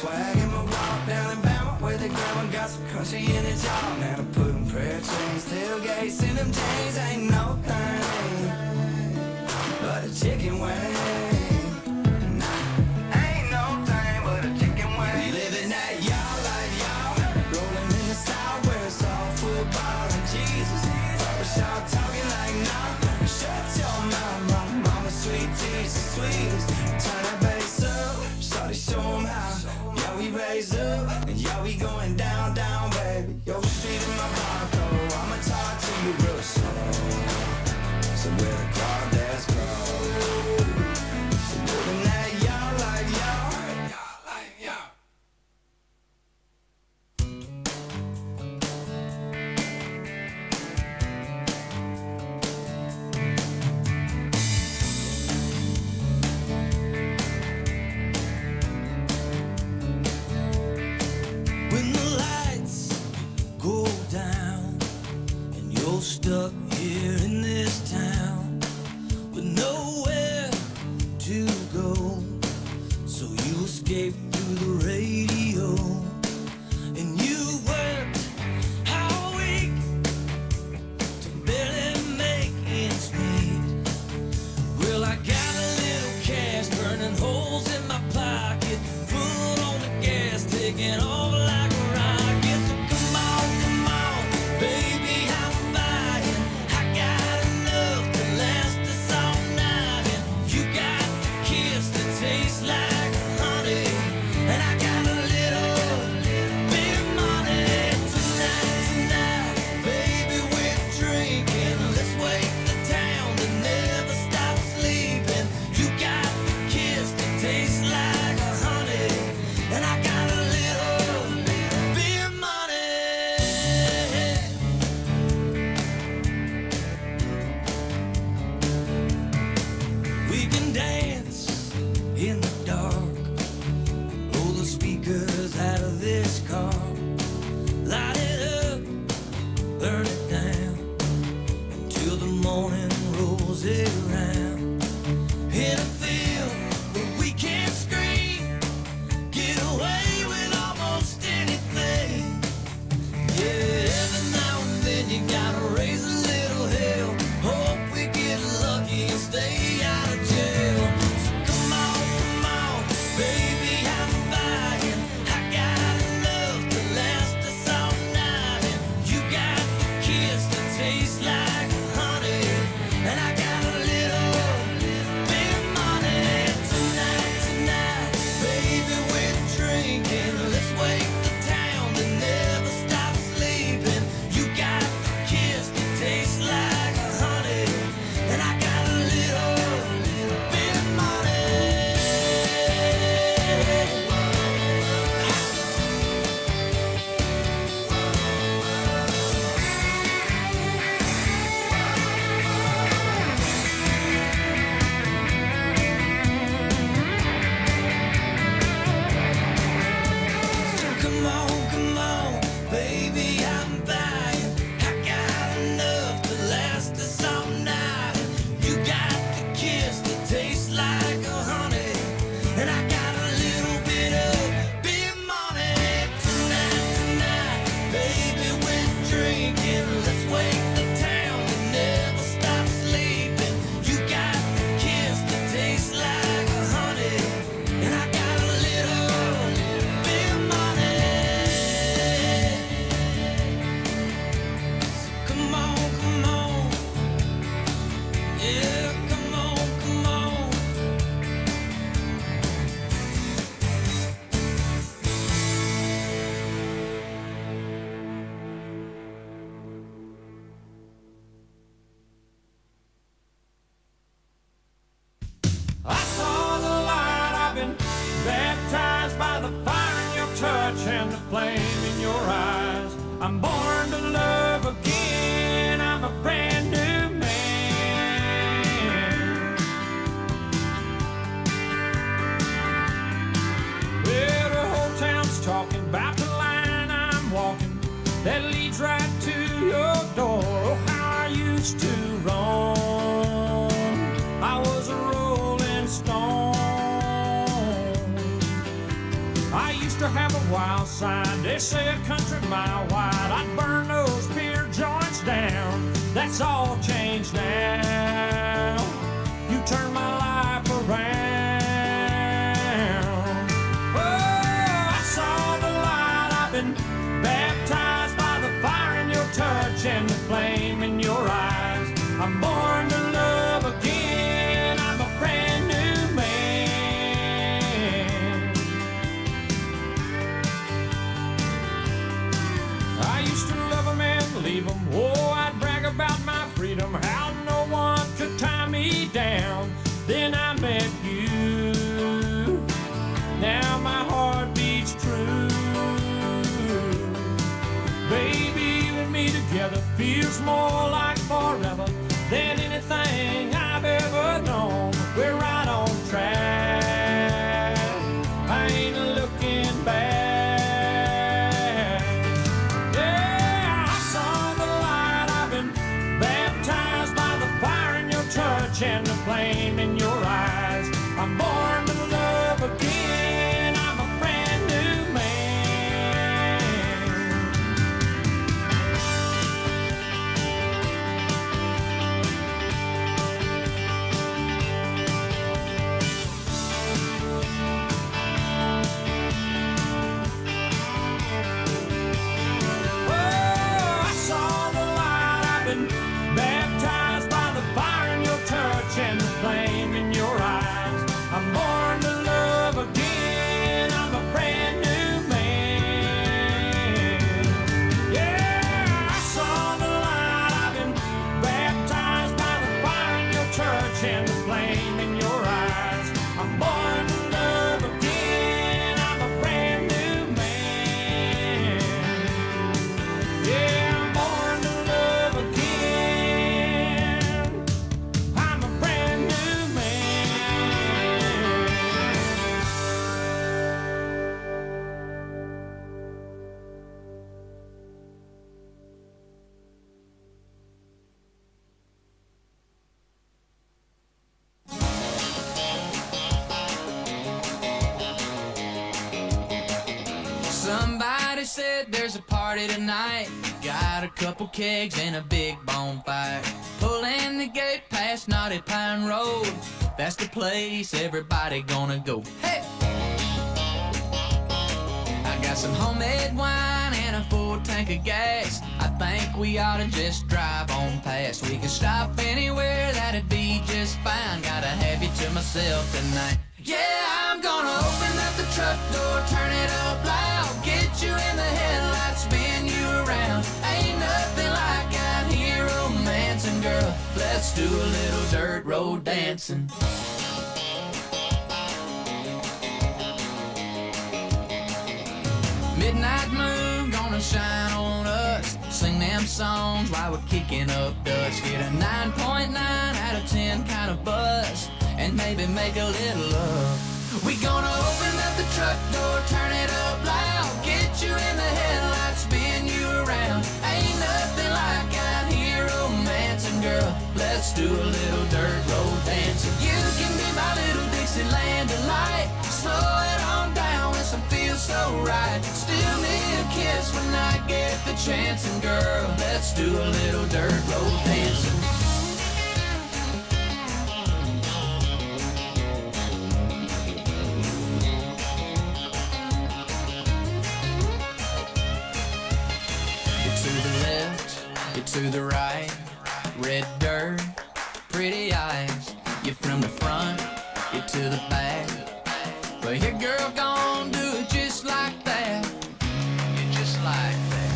swag in my walk down in Bama, where the grandma got some country in his yard. Now I'm putting prayer chains, tailgates in them chains. Ain't no thing but a chicken wing. Nah, ain't no thing but a chicken wing. We living that y'all like y'all, rolling in the south where it's all football and Jesus. Barbershop talking like nah, shut your mouth, mama sweet tea, so sweetest. Turn that bass up, shorty show 'em how. Yeah, we raise up, and yeah, we going down, down, baby. Yo, street in my barcode, I'ma talk to you real slow. So where the crawdads grow. So living that y'all like y'all, y'all like y'all. When the lights go down and you're stuck here in this town with nowhere to go, so you escape through the radio and you worked all week to barely make ends meet. Well, I got a little cash burning holes in my pocket, foot on the gas, taking off like a rocket. So come on, baby, I'm buying. I got enough to last us all night, and you got the kiss that tastes like honey, and I got a little bit of money tonight, baby, we're drinking. Let's wake the town that never stops sleeping. You got the kiss that tastes like honey, and I got a little bit of money. We can dance in the dark, blow the speakers out of this car, light it up, burn it down, until the morning rolls around. In a field where we can't scream, get away with almost anything. Yeah, every now and then you gotta raise a little hell, hope we get lucky and stay out of jail. So come on, baby, I'm buying. I got enough to last us all night, and you got the kiss that tastes like honey, and I got a little bit of money tonight, baby, we're drinking. Let's wake the town that never stops sleeping. You got the kiss that tastes like honey, and I got a little bit of money. So come on, baby, I'm buying. I got enough to last us all night. You got the kiss that tastes like honey, and I got a little bit of money tonight, baby, we're drinking. Let's wake the town that never stops sleeping. You got the kiss that tastes like honey, and I got a little bit of money. So come on, yeah, come on. I saw the light, I've been baptized by the fire in your touch and the flame in your eyes. I'm born to love again, I'm a brand new man. Well, the whole town's talking about the line I'm walking that leads right to your door. Oh, how I used to roam. I was a rolling stone. I used used to have a wild side. They say a country mile wide. I'd burn those beer joints down. That's all changed now. You turned my life around. Oh, I saw the light. I've been baptized by the fire in your touch and the flame in your eyes. I'm born to love again. I'm a brand new man. I used to love them and leave them. Oh, I'd brag about my freedom, how no one could tie me down. Then I met you. Now my heart beats true. Baby, you and me together feels more like forever than anything I've ever known. We're right on track. I ain't looking back. Yeah, I saw the light. I've been baptized by the fire in your touch and the flame in your eyes. I'm born to love again. I'm a brand new man. Oh, I saw the light. I've been baptized by the fire in your touch and the flame in your eyes. I'm born to love again. I'm a brand new man. Yeah, I saw the light. I've been baptized by the fire in your touch and the flame in your eyes. I'm born to love again. I'm a brand new man. Yeah, I'm born to love again. I'm a brand new man. Somebody said there's a party tonight. Got a couple kegs and a big bonfire. Pulling the gate past Knotty Pine Road. That's the place everybody gonna go. Hey! I got some homemade wine and a full tank of gas. I think we ought to just drive on past. We can stop anywhere, that'd be just fine. Gotta have you to myself tonight. Yeah, I'm gonna open up the truck door, turn it up loud, get you in the headlights, spin you around. Ain't nothing like out here romancing, girl. Let's do a little dirt road dancing. Midnight moon gonna shine on us. Sing them songs while we're kicking up dust. Get a 9.9 out of 10 kind of buzz, and maybe make a little love. We gonna open up the truck door, turn it up loud, get you in the headlights, spin you around. Ain't nothing like out here romancing, girl. Let's do a little dirt road dancing. You can be my little Dixieland delight. Slow it on down when some feels so right. Steal me a kiss when I get the chance, and girl, let's do a little dirt road dancing. To the right, red dirt, pretty eyes. You're from the front, you're to the back. Well, your girl gon' do it just like that. You're just like that.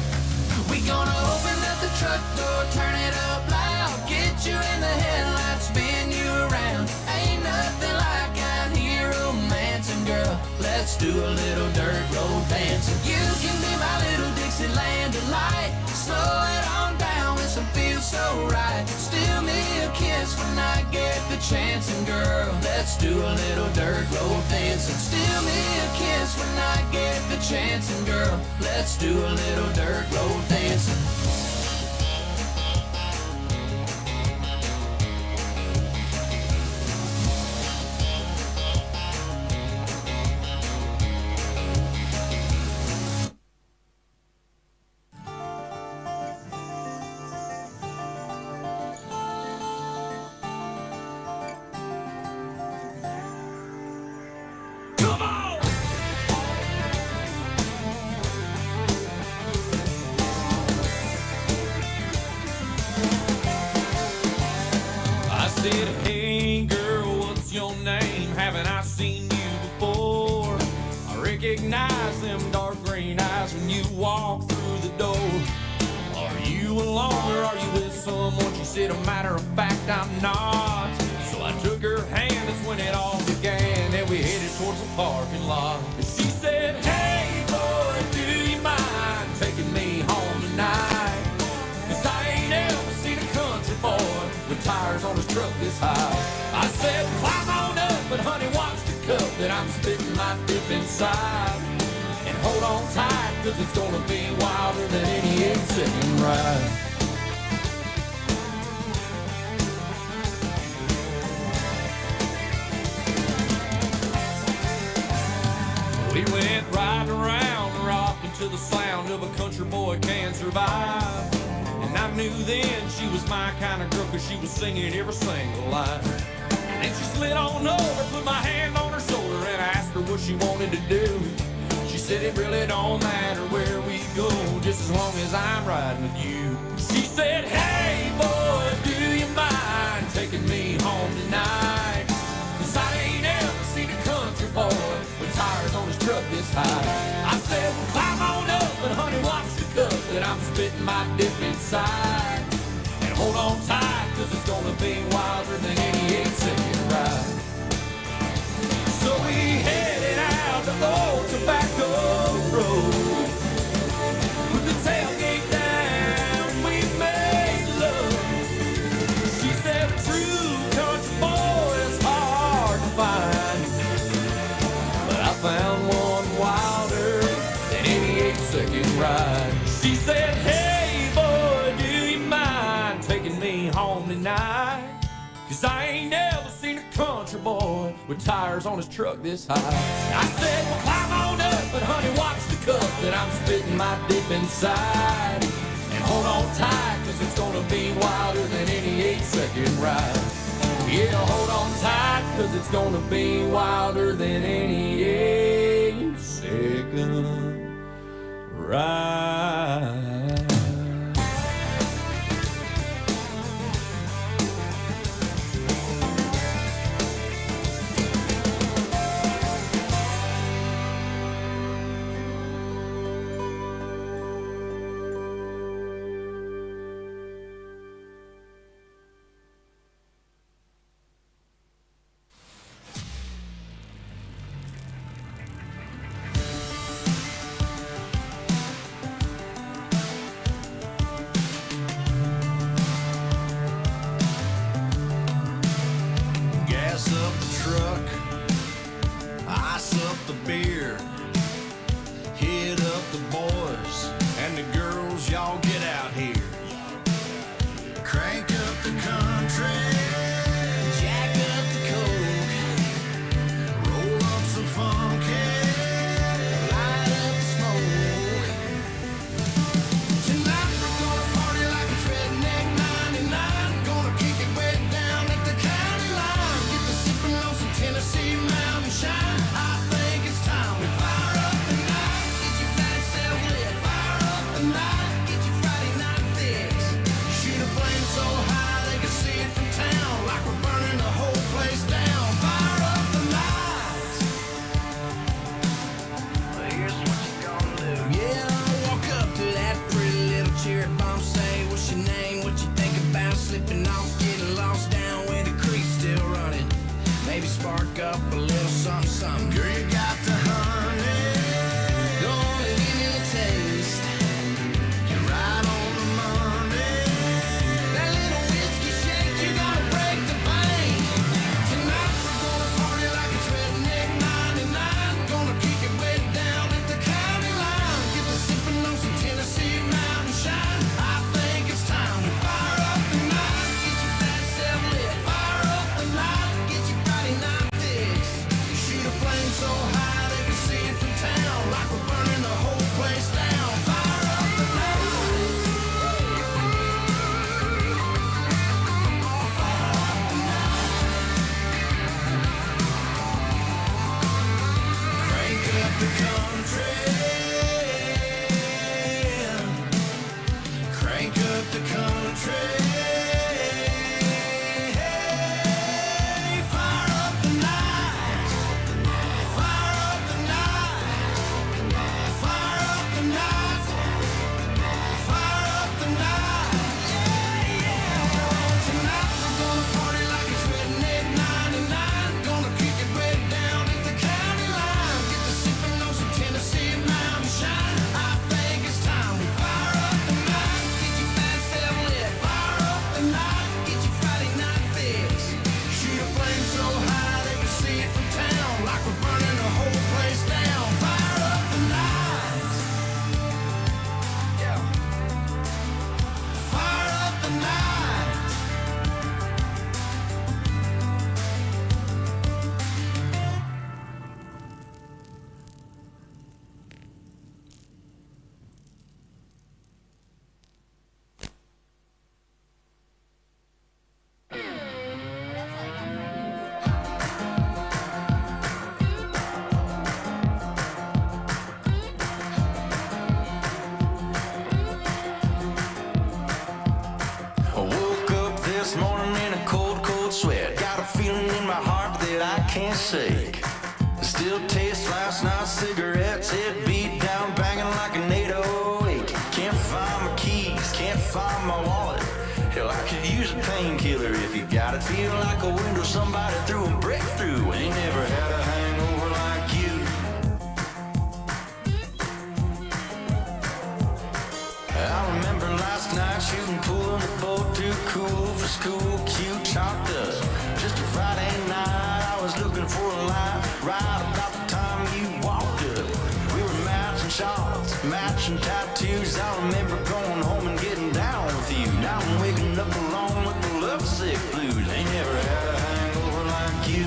We gonna open up the truck door, turn it up loud, get you in the headlights, spin you around. Ain't nothing like out here romancing, girl. Let's do a little dirt road dancing. You can be my little Dixieland delight. Slow it on down when some feels so right. Steal me a kiss when I get the chance, and girl, let's do a little dirt road dancing. Steal me a kiss when I get the chance, and girl, let's do a little dirt road dancing. recognize them dark green eyes when you walk through the door. Are you alone or are you with someone? She said, a matter of fact, I'm not. So I took her hand, that's when it all began, and we headed towards the parking lot. And she said, hey boy, do you mind taking me home tonight? 'Cause I ain't ever seen a country boy with tires on his truck this high. I said, climb on up, but honey, watch the cup that I'm spitting my dip inside. And hold on tight, 'cause it's gonna be wilder than any 8-second ride. We went riding around, rocking to the sound of a country boy can survive. And I knew then she was my kind of girl, 'cause she was singing every single line. And she slid on over, put my hand on her shoulder, and I asked her what she wanted to do. She said it really don't matter where we go, just as long as I'm riding with you. She said, hey boy, do you mind taking me home tonight? 'Cause I ain't ever seen a country boy with tires on his truck this high. I said, well, climb on up, but honey, watch the cup that I'm spitting my dip inside. And hold on tight, 'cause it's gonna be wilder than any 8-second ride. So we headed out the old tobacco road. Put the tailgate down, we made love. She said a true country boy is hard to find, but I found one wilder than any 8-second ride. She said, hey boy, do you mind taking me home tonight? 'Cause I ain't never seen a country boy with tires on his truck this high. I said, well, climb on up, but honey, watch the cup that I'm spitting my dip inside. And hold on tight, 'cause it's gonna be wilder than any 8-second ride. Yeah, hold on tight, 'cause it's gonna be wilder than any 8-second ride. take. Still taste last night's cigarettes, head beat down, banging like an 808. Can't find my keys, can't find my wallet. Hell, I could use a painkiller if you got it. Feel like a window somebody threw a brick through. Ain't never had a hangover like you. I remember last night shooting pool in the boat, too cool for school, cute, chalked up. Just a Friday night, I was looking for a line, right about the time you walked up. We were matching shots, matching tattoos. I remember going home and getting down with you. Now I'm waking up alone with the lovesick blues. Ain't never had a hangover like you.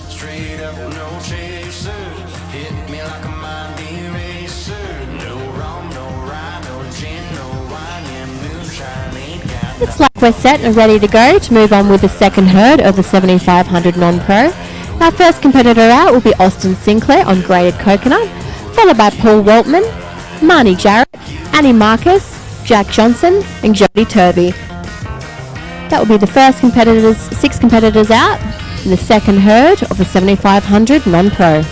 Straight up, no chaser. Hit me like a mind eraser. No rum, no rye, no gin, no wine. Yeah, moonshine ain't got Looks like we're set and ready to go to move on with the second herd of the 7500 non-pro. Our first competitor out will be Austin Sinclair on grated coconut, followed by Paul Waltman, Marnie Jarrett, Annie Marcus, Jack Johnson and Jody Turby. That will be the first competitors, 6 competitors out in the second herd of the 7500 non-pro.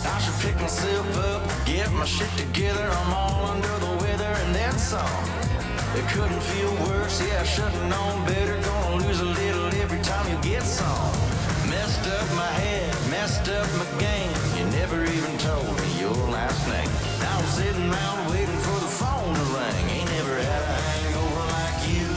I should pick myself up, get my shit together. I'm all under the weather and then some. It couldn't feel worse, yeah, I should've known better. Gonna lose a little every time you get some. Messed up my head, messed up my game. You never even told me your last name. Now I'm sitting around waiting for the phone to ring. Ain't never had a hangover like you.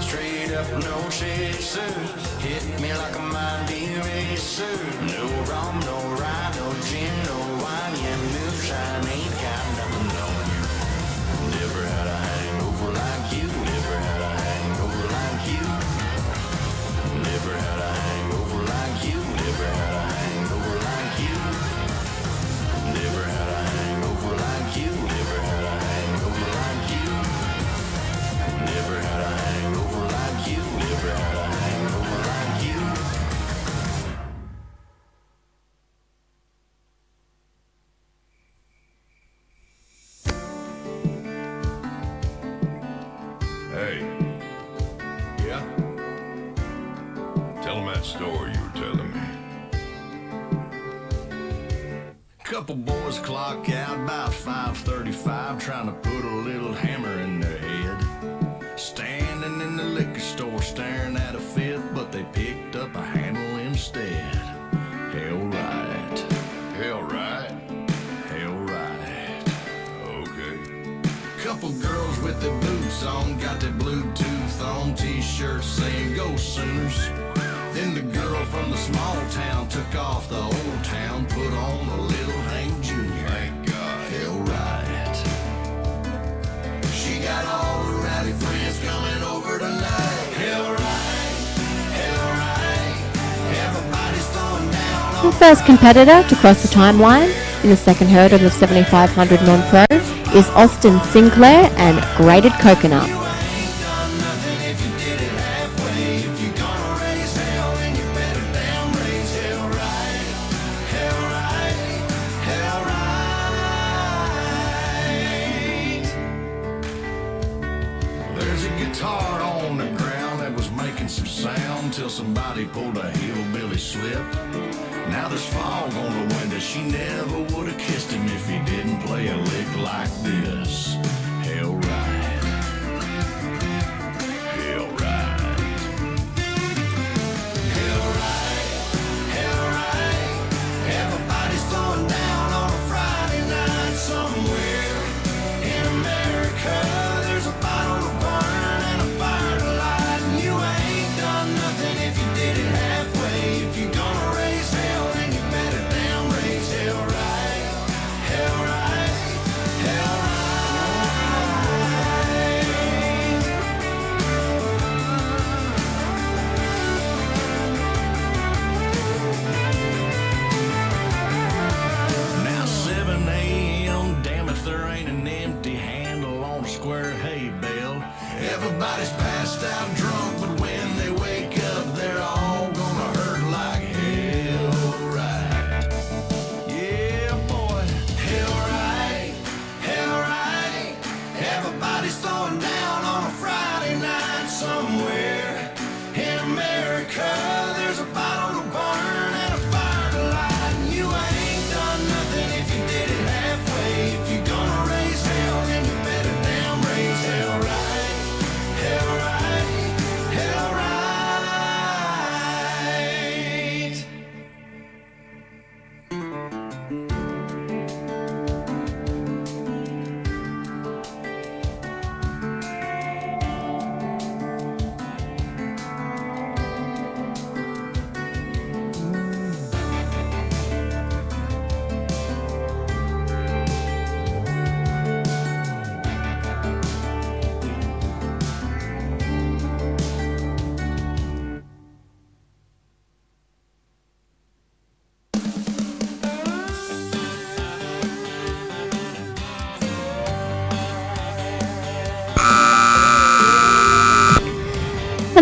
Straight up, no chaser. Hit me like a mind eraser. No rum, no rye, no gin, no wine. Yeah, moonshine ain't got nothing on you. Never had a hangover like you. Never had a hangover like you. Never had a hangover like you. Never had a hangover like you. Never had a hangover like you. Never had a hangover like you. Never had a hangover like you. Never had a hangover like you. Hey. Yeah? Tell him that story you were telling me. Couple boys clock out about 5:35, trying to put a little hammer in their head. Standing in the liquor store staring at a fifth, but they picked up a handle instead. Hell right. Hell right. Hell right. Okay. Couple girls with their boots on, got their Bluetooth on, t-shirts saying go Sooners. Then the girl from the small town took off the old town, put on a little Hank Jr. Thank God. Hell right. She got all the rowdy friends coming over tonight. Hell right. Hell right. Everybody's throwing down The first competitor to cross the timeline in the second herd of the 7500 non-pro is Austin Sinclair and grated coconut. There's a guitar on the ground that was making some sound till somebody pulled a hillbilly slip. Now there's fog on the window. She never would have kissed him if he didn't play a lick like this. Hell right. Hell right. Hell right. Hell right. Everybody's throwing down on a Friday night somewhere in America. There's a bottle to burn and a fire to light, and you ain't done nothing if you did it halfway. If you're gonna raise hell, then you better damn raise hell right. Hell right. Hell right. Now 7 a.m., damn if there ain't an empty handle on a square hay bale. Everybody's passed out drunk, but when they wake up, they're all gonna hurt like hell right.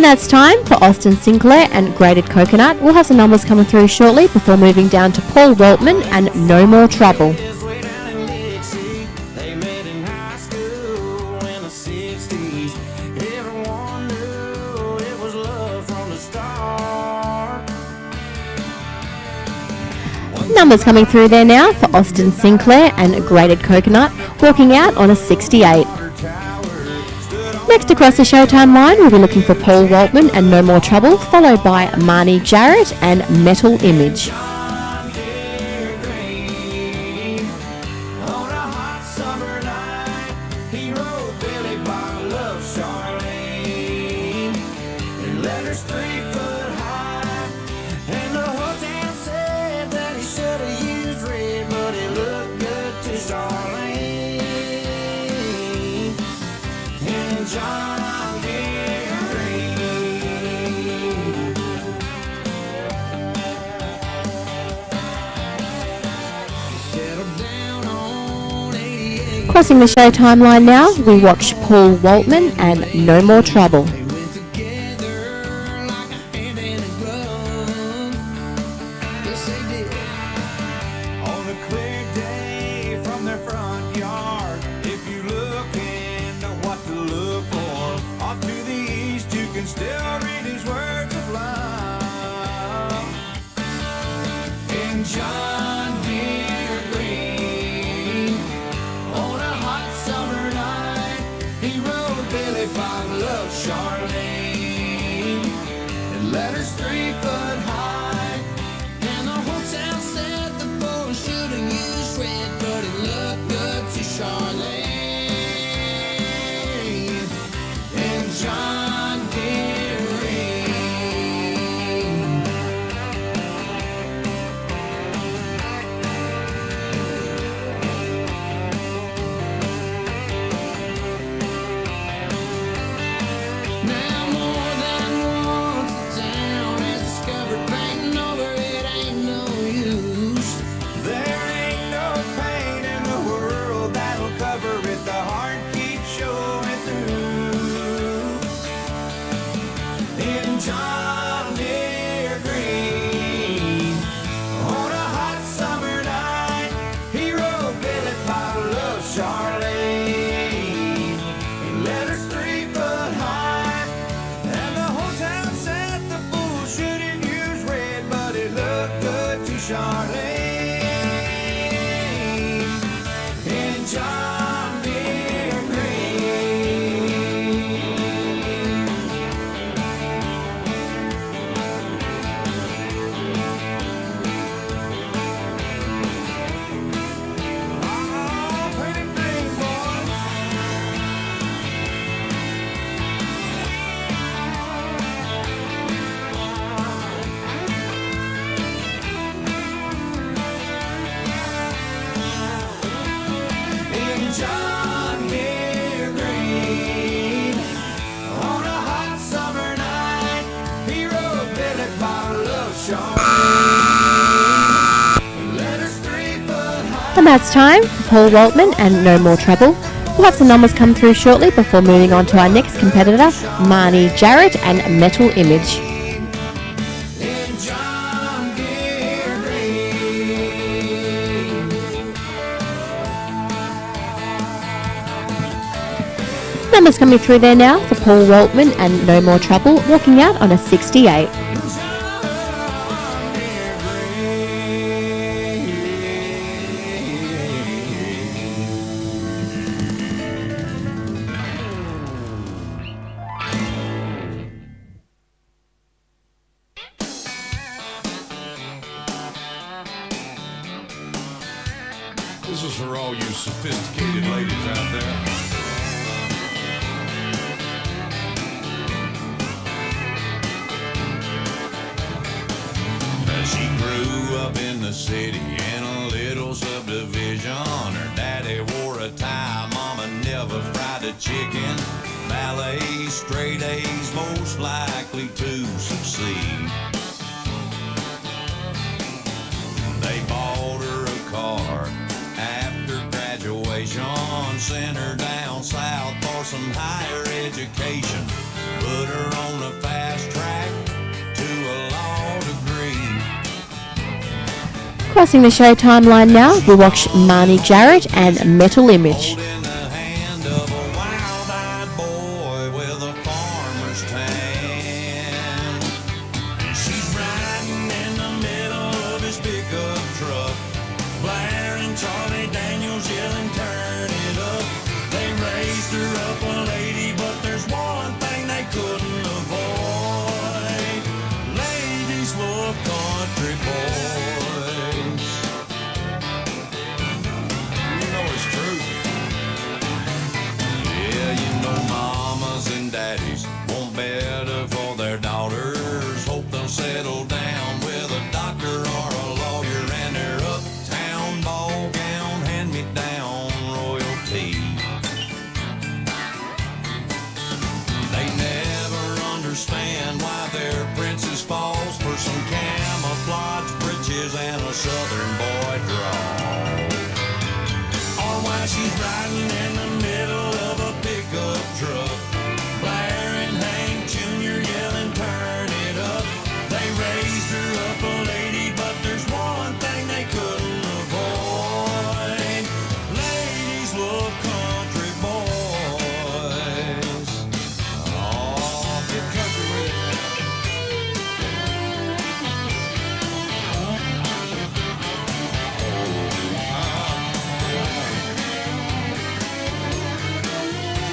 now it's time for Austin Sinclair and Grated Coconut. We'll have some numbers coming through shortly before moving down to Paul Waltman and No More Trouble. Is way down in Dixie. They met in high school in the 60s. Everyone knew it was love from the start. Numbers coming through there now for Austin Sinclair and Grated Coconut, walking out on a 68. Next across the Showtime line, we'll be looking for Paul Waltman and No More Trouble, followed by Marnie Jarrett and Metal Image. On a hot summer night, he wrote Billy Bob Love Charlene. And letters 3 foot high. And the hotel said that he should have used red, but it looked good to Charlene. And John Deere Green. Settled down on 88. Crossing the Showtime line now, we watch Paul Waltman and No More Trouble. They went together like a hand and a glove. Yes, they did. On a clear day from their front yard, if you look into what to look for, off to the east you can still read these words of love. In John Deere Green, on a hot summer night, he wrote Billy Bob Love Charlene. And letters 3 foot high. And the hotel said the boy should have used red, but it looked good to Charlene. And John Deere Green. Now more than once the town has discovered painting over it ain't no use. There ain't no paint in the world that'll cover it. The heart keeps showing through. In John Deere Green, on a hot summer night, he wrote Billy Bob Love Charlene. In letters 3 foot high. And the hotel said the fool shouldn't use red, but it looked good to Charlene. In John Deere Green. Oh, pretty green boy. In John Deere Green, on a hot summer night, he wrote Billy Bob Love Charlene. Letters 3 foot high. And that's time for Paul Waltman and No More Trouble. We'll have some numbers come through shortly before moving on to our next competitor, Marnie Jarrett and Metal Image. In John Deere Green. Numbers coming through there now for Paul Waltman and No More Trouble, walking out on a 68. This is for all you sophisticated ladies out there. She grew up in the city in a little subdivision. Her daddy wore a tie, mama never fried a chicken. Ballet, straight A's, most likely to succeed. They bought her a car after graduation, sent her down south for some higher education, put her on a fast Crossing the show timeline now, we watch Marnie Jarrett and Metal Image. In the hand of a wild-eyed boy with a farmer's tan. She's riding in the middle of his pickup truck, blaring Charlie Daniels, yelling, turn it up. They raised her up a lady, but there's one thing they couldn't avoid. Ladies love country boys. You know it's true. Yeah, you know mamas and daddies want better for their daughters. Hope they'll settle down with a doctor or a lawyer and their uptown ball gown, hand-me-down royalty. They never understand why their princess falls for some camouflage breeches and a southern boy draw. Or why she's riding in the middle of a pickup truck, blaring Hank Jr., yelling, turn it up. They raised her up a lady, but there's one thing they couldn't avoid. Ladies love country boys. Oh, get country with it.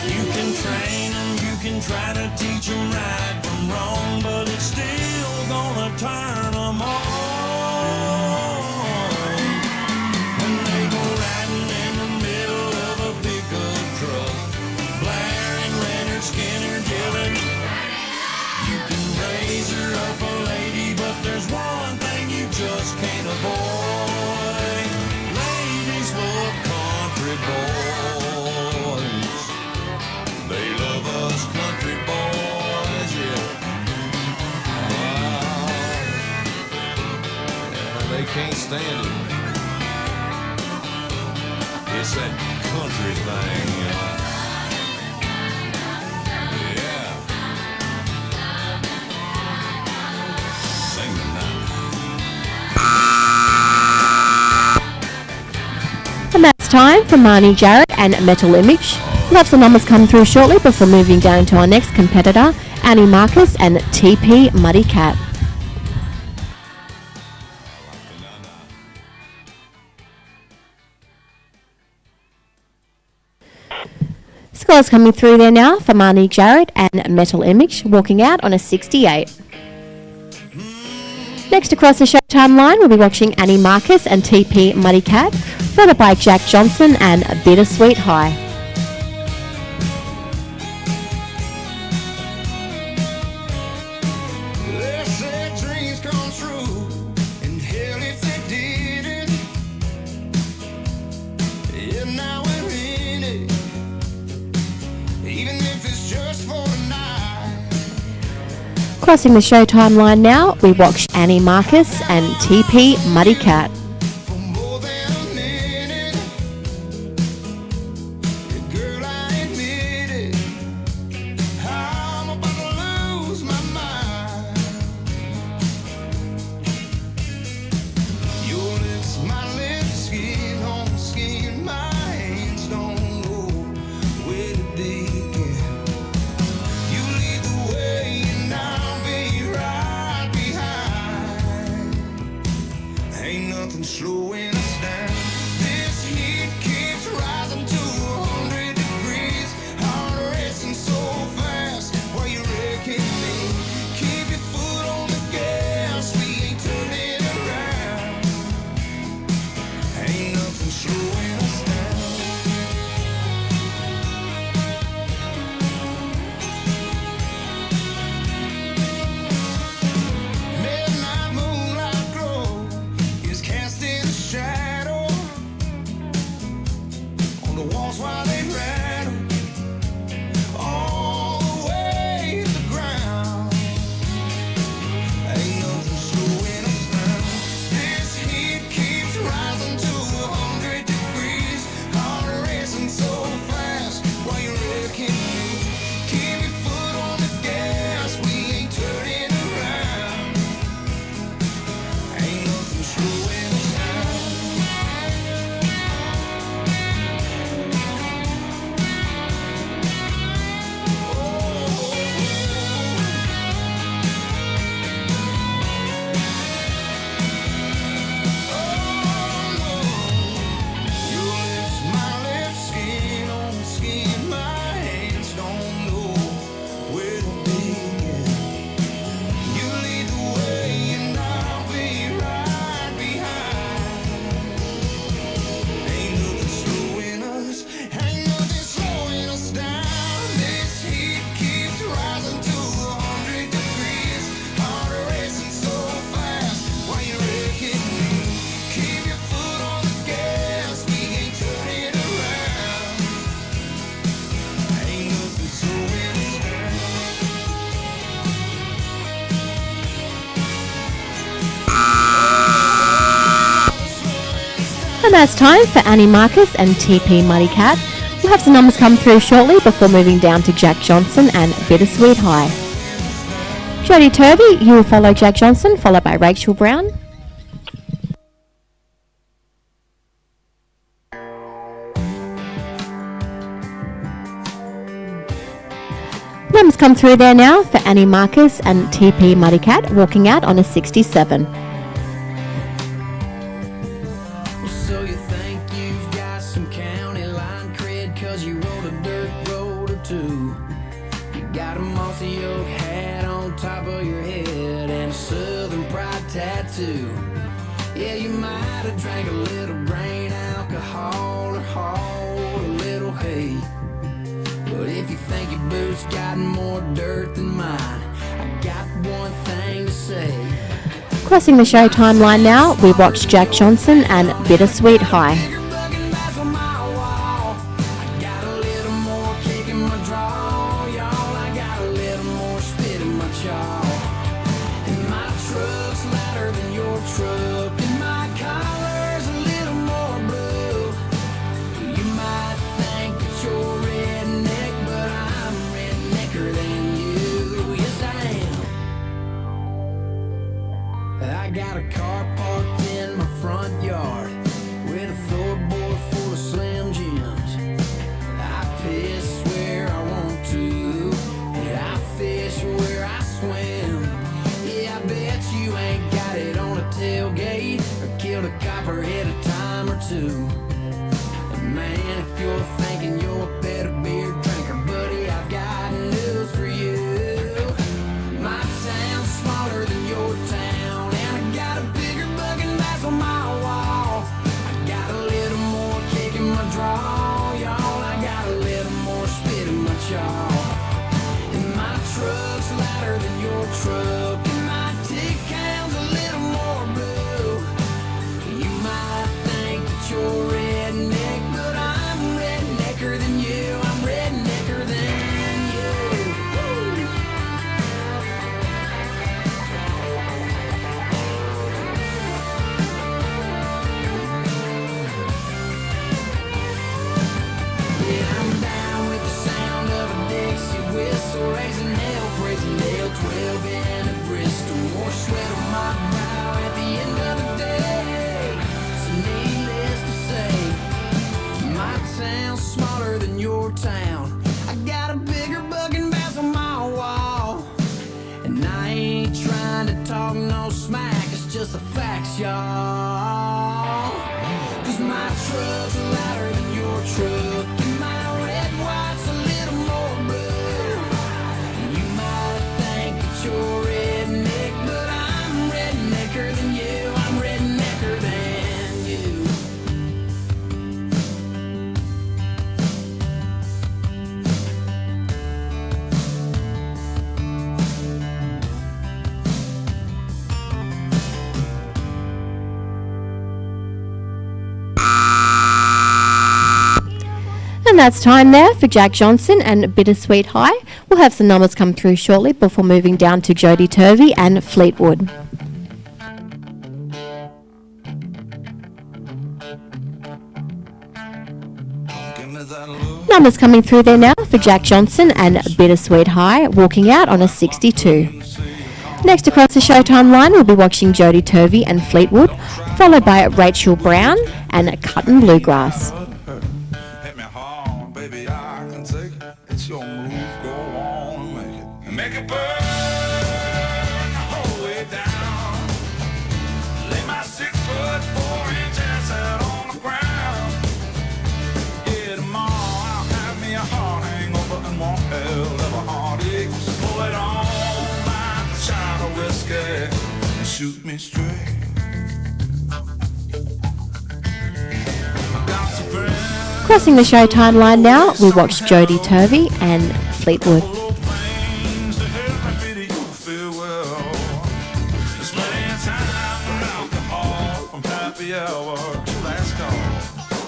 You can train them, you can try to teach them right from wrong, but it's still gonna turn them on. When they go riding in the middle of a pickup truck, blaring Leonard Skinner, yelling, you can raise her up a lady, but there's one thing you just can't avoid. Ladies love country boys. They love us country boys, yeah. Yeah, they can't stand it. It's that country thing, you know. Yeah. Sing the night. And that's time for Marnie Jarrett and Metal Image. We'll have some numbers come through shortly before moving down to our next competitor, Annie Marcus and TP Muddy Cat. Scores coming through there now for Marnie Jarrett and Metal Image, walking out on a 68. Next across the show timeline, we'll be watching Annie Marcus and TP Muddy Cat, followed by Jack Johnson and Bittersweet High. They said dreams come true, and hell if they didn't. Yeah, now we're in it, even if it's just for a night. Crossing the show timeline now, we watch Annie Marcus and TP Muddy Cat. For more than a minute, girl, I admit it, I'm about to lose my mind. Your lips, my lips, skin on skin, my hands don't know where to begin. You lead the way and I'll be right behind. Ain't nothing slowing us down. This heat keeps rising to 100 degrees. Heart racing so fast while you're wrecking me. Keep your foot on the gas, we ain't turning around. Ain't nothing slowing us down. Midnight moonlight glow is casting a shadow on the walls while they rattle all the way to the ground. Ain't nothing slowing us down. This heat keeps rising to 100 degrees. Heart racing so fast while you're wrecking me. Keep your foot on the gas, we ain't turning around. Ain't nothing slowing us down. And that's time for Annie Marcus and TP Muddy Cat. We'll have some numbers come through shortly before moving down to Jack Johnson and Bittersweet High. Jodie Turvey, you will follow Jack Johnson, followed by Rachel Brown. Numbers come through there now for Annie Marcus and TP Muddy Cat, walking out on a 67. So you think you've got some county line cred 'cause you rode a dirt road or two. You got a mossy oak hat on top of your head and a southern pride tattoo. Yeah, you might have drank a little grain alcohol or hauled a little hay. But if you think your boots got more dirt than mine, I got one thing to say. Crossing the show timeline now, we watch Jack Johnson and Bittersweet High. I got a car parked in my front yard with a floorboard full of Slim Jims. I piss where I want to, and I fish where I swim. Yeah, I bet you ain't got it on a tailgate or killed a copperhead a time or two. And man, if you're thinking you're a better beer drinker, buddy, I've got news for you. My town's smaller than your town, and I got a bigger bugging bass on my wall. I got a little more kick in my draw, y'all. I got a little more spit in my jaw. And my truck's louder than your truck, and my tick count's a little more blue. You might think that you're redneck, but I'm rednecker than you. I'm rednecker than you. Yeah, I'm down with the sound of a Dixie whistle, raising hell, praising hell, 12 in a Bristol. More sweat on my brow at the end of the day. So needless to say, my town's smaller than your town. I got a bigger bugging bass on my wall. And I ain't trying to talk no smack, it's just the facts, y'all. 'Cause my truck's louder than your truck, and my red white's a little more blue. You might think that you're redneck, but I'm rednecker than you. I'm rednecker than you. And that's time there for Jack Johnson and Bittersweet High. We'll have some numbers come through shortly before moving down to Jodie Turvey and Fleetwood. Numbers coming through there now for Jack Johnson and Bittersweet High, walking out on a 62. Next across the Showtime line, we'll be watching Jodie Turvey and Fleetwood, followed by Rachel Brown and Cuttin' Bluegrass. Hit me hard, baby, I can take it. It's your move, go on and make it. And make it burn the whole way down. Lay my 6'4" out on the ground. Yeah, tomorrow I'll have me a heart hangover and one hell of a heartache. So pour it on my shot of whiskey and shoot me straight. Crossing the Showtime line now, we watch Jodie Turvey and Fleetwood.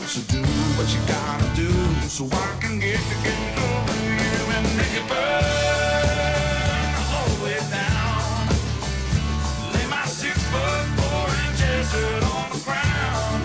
So do what you gotta do so I can get to getting over you and make it burn the whole way down. Lay my 6'4" out on the ground.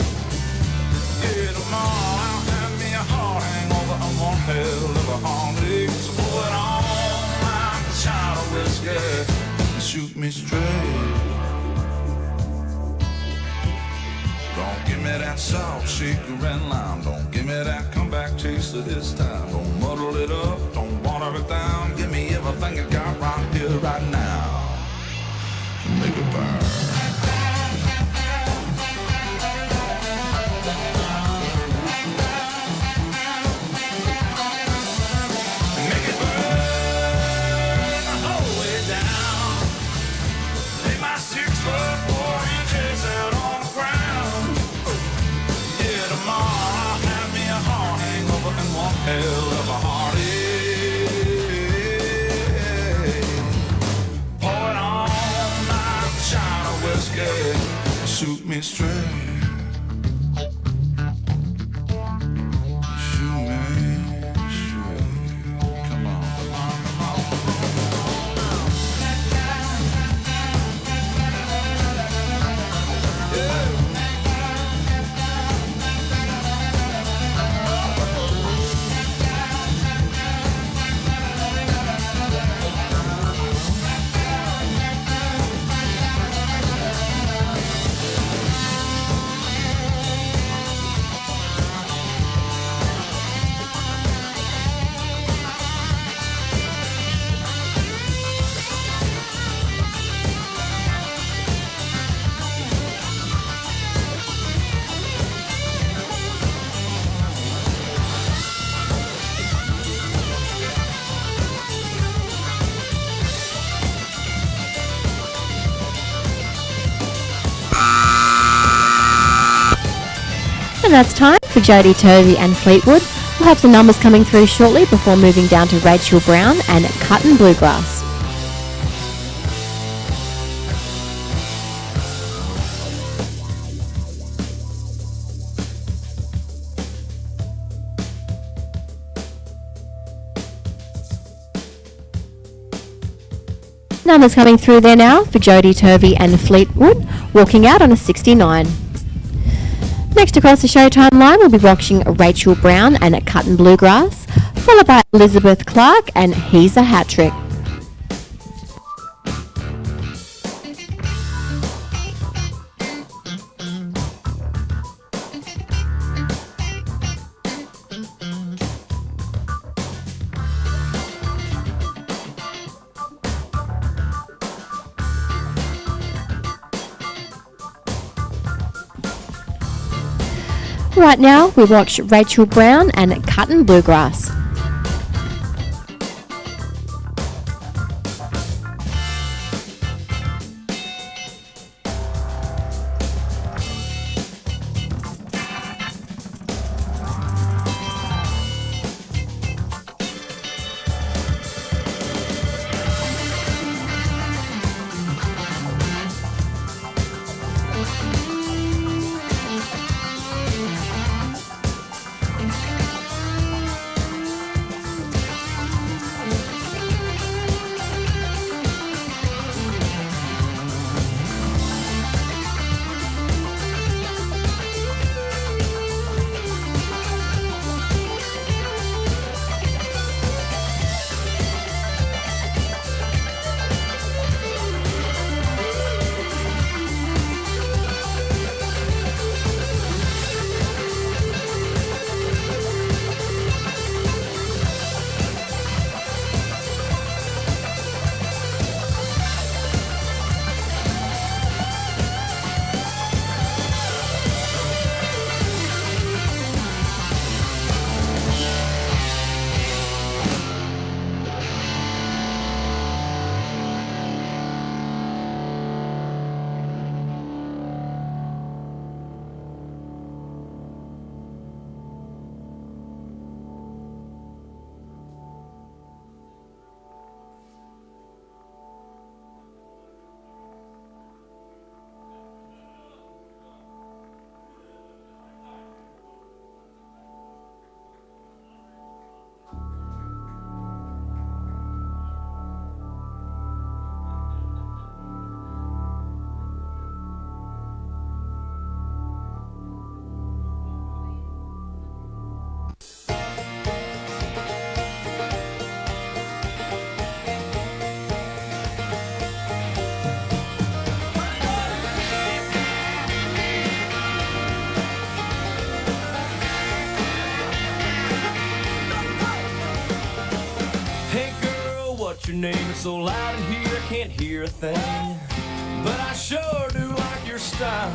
that salt, sugar, and lime. Don't give me that comeback taste of this time. Don't muddle it up, don't water it down. Give me everything you got right here, right now. And make it burn. Hell of a heartache. Pour it on like a shot of whiskey. Shoot me straight. Shoot me straight. Come on, come on, come on. Yeah. And that's time for Jody Tovey and Fleetwood. We'll have some numbers coming through shortly before moving down to Rachel Brown and Cuttin' Bluegrass. Numbers coming through there now for Jody Tovey and Fleetwood, walking out on a 69. Next across the Showtime line, we'll be watching Rachel Brown and Cuttin' Bluegrass, followed by Elizabeth Clark and He's a Hat Trick. Right now, we watch Rachel Brown and Cuttin' Bluegrass. everything, but I sure do like your style.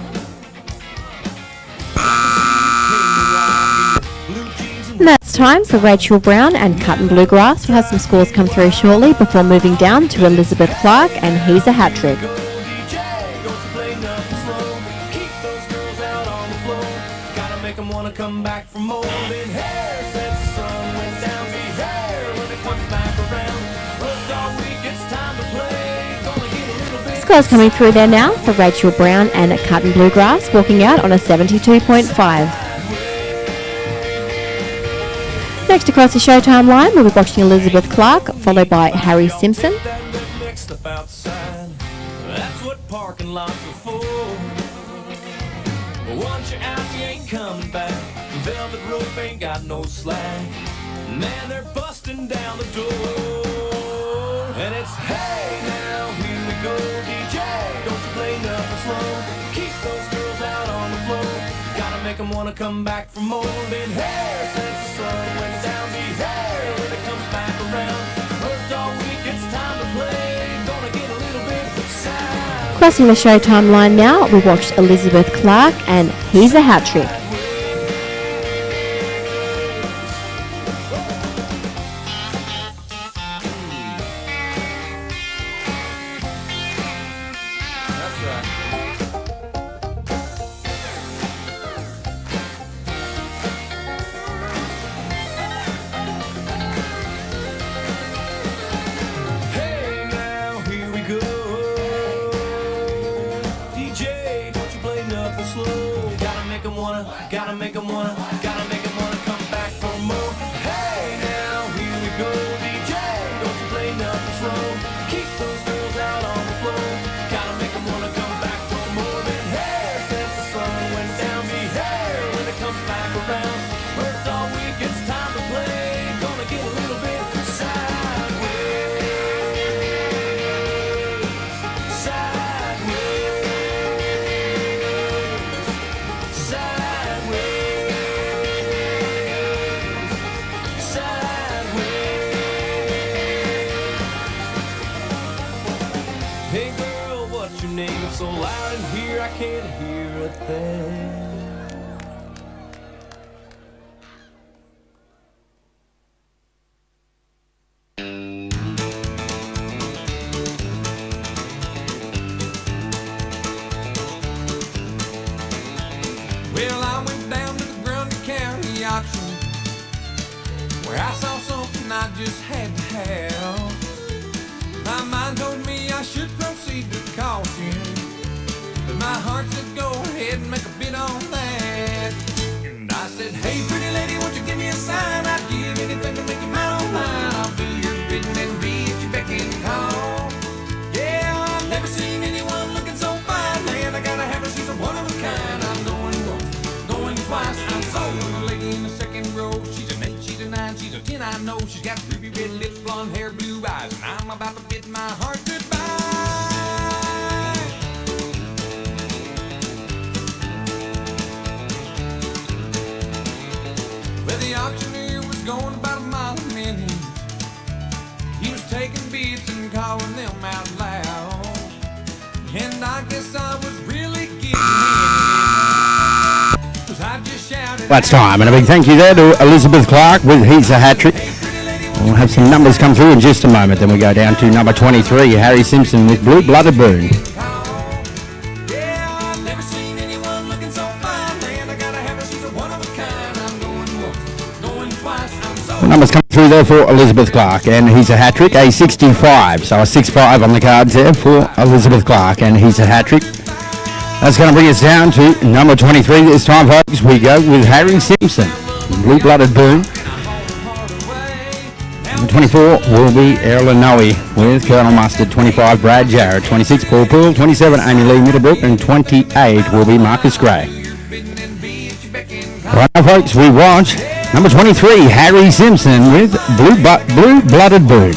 And that's time for Rachel Brown and Cut and Bluegrass. We'll have some scores come through shortly before moving down to Elizabeth Clark and He's a Hat Trick. Make them wanna come back for more than hair since the sun went down. Be hair when it comes back around. Worked all week, it's time to play. Gonna get a little bit. Scores coming through there now for Rachel Brown and Cut and Bluegrass, walking out on a 72.5. Next across the Showtime line, we'll be watching Elizabeth Clark, followed by Harry Simpson. Mixed up outside. That's what parking lots are for. Once you're out, you ain't coming back. Velvet rope ain't got no slack. Man, they're busting down the door. And it's, hey, now here we go, DJ. Don't you play nothing slow. Keep those girls out on the floor. Gotta make them wanna come back for more than hair since the sun went down. Be hair when it comes back around. Worked all week, it's time to play. Gonna get a little bit sad. Crossing the Showtime line now, we watched Elizabeth Clark and He's a Hat Trick. So loud in here I can't hear a thing. Well, I went down to the Grundy County auction where I saw something I just had to have. My mind told me I should proceed with caution, but my heart said go ahead and make a bid on that. And I said, hey pretty lady, won't you give me a sign? I'd give anything to make you mine on mine. I'll do your bidding and be at your beck and call. Yeah, I've never seen anyone looking so fine. Man, I gotta have her, she's a one of a kind. I'm going once, going twice. I'm sold with a lady in the second row. She's an 8, she's a 9, she's a 10, I know. She's got ruby red lips, blonde hair, blue eyes, and I'm about to bid my heart goodbye. Well, the auctioneer was going about a mile a minute. He was taking bids and calling them out loud. And I guess I was really getting in. 'Cause I just shouted. That's time, and a big thank you there to Elizabeth Clark with He's a Hat Trick. We'll have some numbers come through in just a moment. Then we go down to number 23, Harry Simpson with Blue Blooded Boon. The numbers come through there for Elizabeth Clark, and He's a Hat Trick, a 65. So a 6-5 on the cards there for Elizabeth Clark, and He's a Hat Trick. That's going to bring us down to number 23 this time, folks. We go with Harry Simpson, Blue Blooded Boon. Number 24 will be Errol Noe with Colonel Mustard. 25, Brad Jarrett. 26, Paul Poole. 27, Amy Lee Middlebrook. And 28 will be Marcus Gray. Right now, folks, we watch number 23, Harry Simpson with Blue Blooded Boon.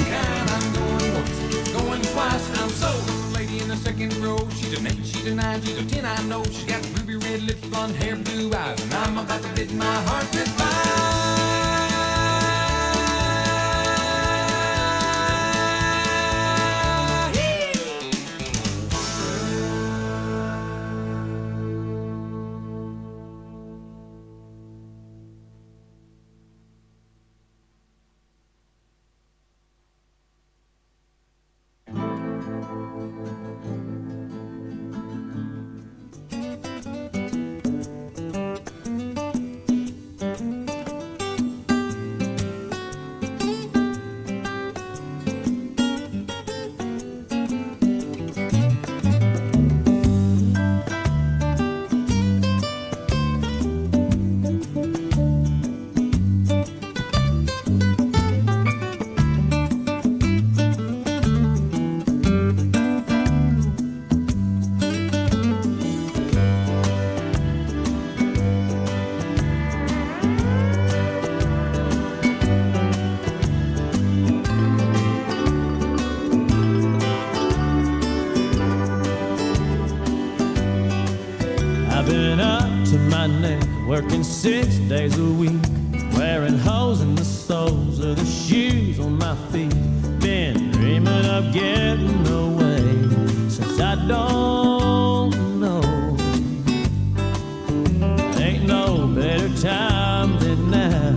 working 6 days a week, wearing holes in the soles of the shoes on my feet. Been dreaming of getting away since I don't know. Ain't no better time than now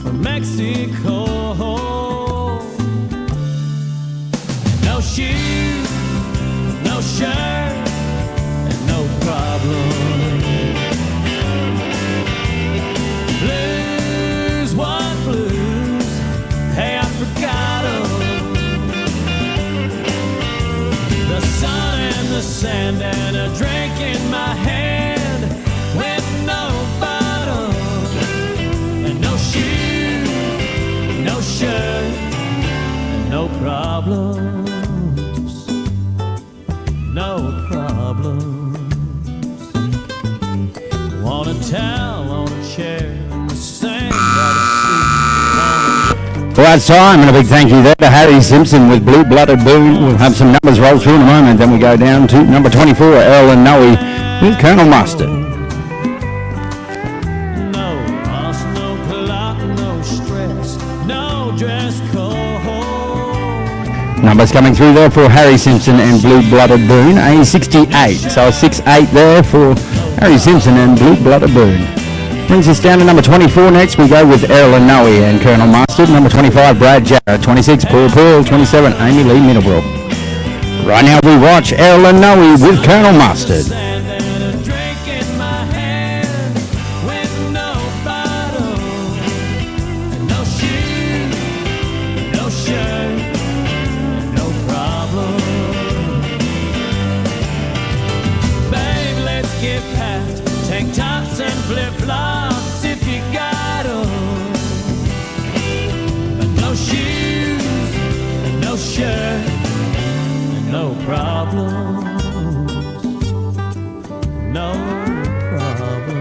for Mexico. No shoes, no shirt, and no problem. Blues, what blues? Hey, I forgot 'em. The sun and the sand and a drink in my hand with no bottom and no shoes, no shirt, and no problems, no problems. Want a towel on a chair in the sand by the sea. Well, that's time, and a big thank you there to Harry Simpson with Blue Blooded Boone. We'll have some numbers roll through in a moment. Then we go down to number 24, Earl and Noe with Colonel Mustard. No loss, no plot, no stress, no dress code. Numbers coming through there for Harry Simpson and Blue Blooded Boone, a 68. So a 6-8 there for Harry Simpson and Blue Blooded Boone. Brings us down to number 24 next. We go with Errol and Noe and Colonel Mustard. Number 25, Brad Jarrett. 26, Paul Pearl. 27, Amy Lee Middlebrook. Right now we watch Errol and Noe with Colonel Mustard. Flip-flops if you got 'em, but no shoes, and no shirt, and no problems, no problems.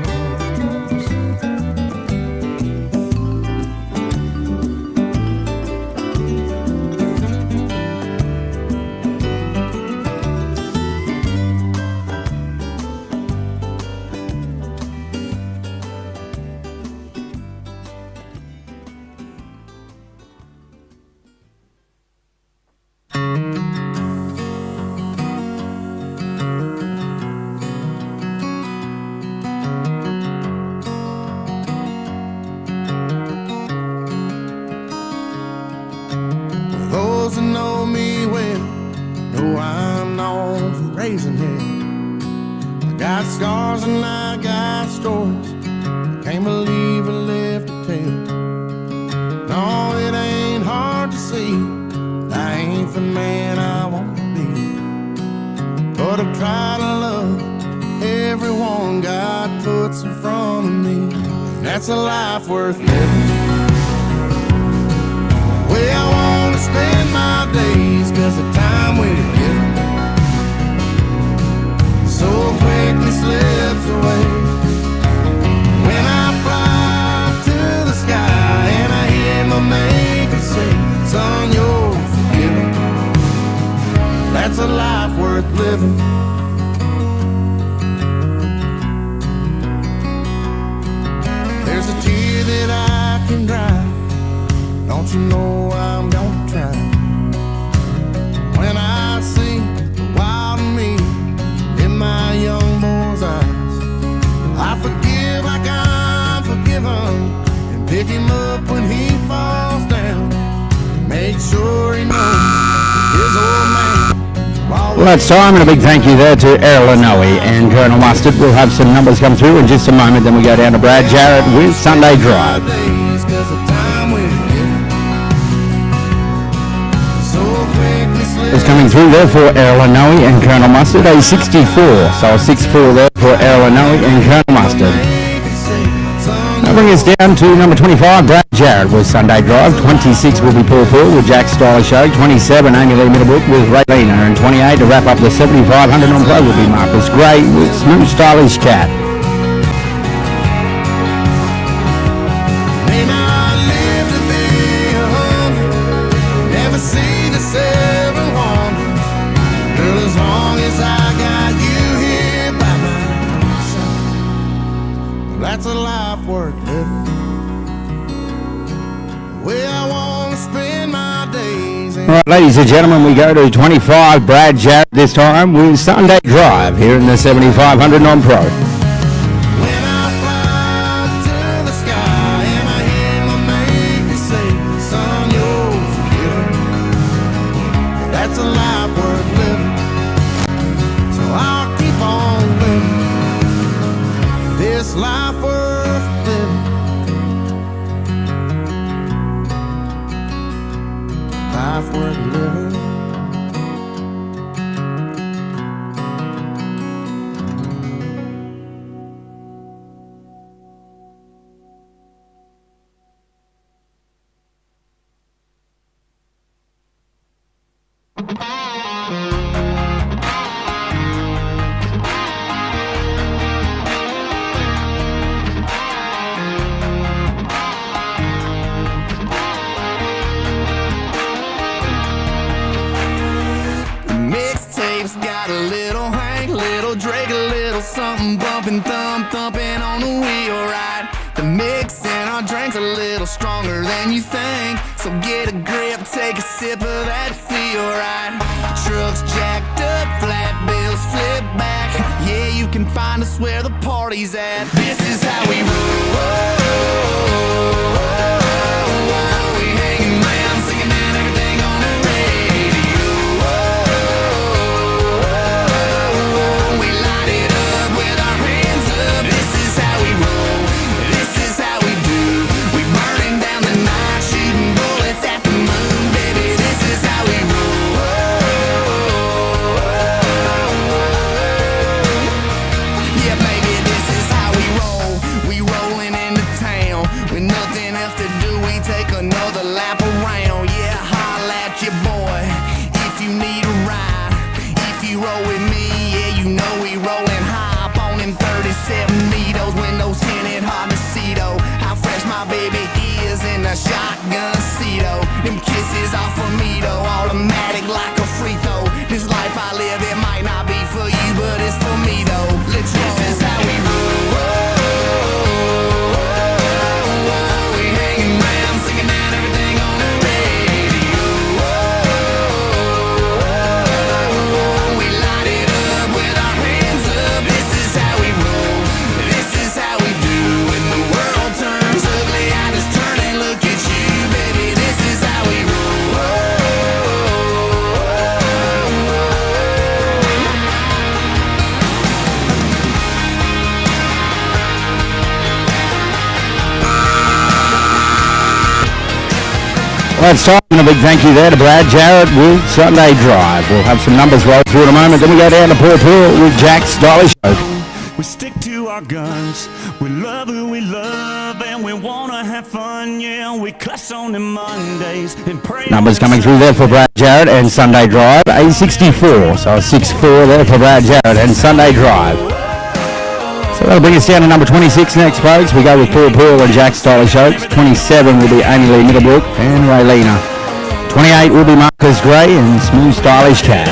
Those that know me well know I'm known for raising hell. I got scars and I got stories I can't believe I lived to tell. No, it ain't hard to see I ain't the man I want to be, but I try to love everyone God puts in front of me. That's a life worth living. Way I wanna spend my days, 'cause the time we're given so quickly slips away. When I fly to the sky and I hear my maker say, son, you're forgiven. That's a life worth living. There's a tear that I can dry. Don't you know I'm gonna try? When I see the wild in me in my young boy's eyes, I forgive like I'm forgiven and pick him up when he falls down. Make sure he knows his old man. Well, that's time, and a big thank you there to Errol and Noe and Colonel Mustard. We'll have some numbers come through in just a moment. Then we go down to Brad Jarrett with Sunday Drive. It's coming through there for Errol and Noe and Colonel Mustard, a 64. So a 6-4 there for Errol and Noe and Colonel Mustard. That'll bring us down to number 25, Brad Jarrett with Sunday Drive. 26 will be Paul Paul with Jack Styler Show. 27, Amy Lee Middlebrook with Raylena. And 28 to wrap up the 7,500 on play will be Marcus Gray with Smooth Stylish Cat. That's a lie. way I want to spend my days. All right, ladies and gentlemen, we go to 25, Brad Jarrett this time with Sunday Drive here in the 7500 non-pro. When I fly to the sky and I hear my maker say, son, you're forgiven. That's a life worth living. So I'll keep on living this life worth living. Life worth living. Mixtapes got a little Hank, little Drake, a little something bumping, thumping on the wheel, right? The mix in our drinks a little stronger than you think, so get a grip, take a sip of that feel, right? Trucks jacked up, flat bills flip back. Yeah, you can find us where the party's at. This is how we roll. We hanging around, singing out everything on the radio. We light it up with our hands up. This is how we roll. This is how we do. We burning down the night, shooting bullets at the moon, baby. This is how we roll. Yeah, baby, this is how we roll. We rolling into town with nothing else to do. We take another lap around. Yeah, holla at your boy if you need a ride. If you roll with me, yeah, you know we rolling high up on them 37 needles, windows tinted, hard to see though. How fresh my baby is in a shotgun seat though. Them kisses off of me though, automatic like a free throw. This life I live, it might not be for you, but it's for me though. Let's roll. This is how we roll. We hanging around, singing out everything on the radio. We light it up with our hands up. This is how we roll. This is how we do. When the world turns ugly, I just turn and look at you, baby. This is how we roll. Well, it's time, and a big thank you there to Brad Jarrett with Sunday Drive. We'll have some numbers roll through in a moment. Then we go down to Paul with Jack's Stylish Show. We stick to our guns. We love who we love, and we wanna have fun. Yeah, we cuss on them Mondays and pray. Numbers coming through there for Brad Jarrett and Sunday Drive. A 64, so a 6-4 there for Brad Jarrett and Sunday Drive. So that'll bring us down to number 26 next, folks. We go with Paul and Jack's Stylish Oaks. 27 will be Amy Lee Middlebrook and Raylena. 28 will be Marcus Gray and Smooth Stylish Cat.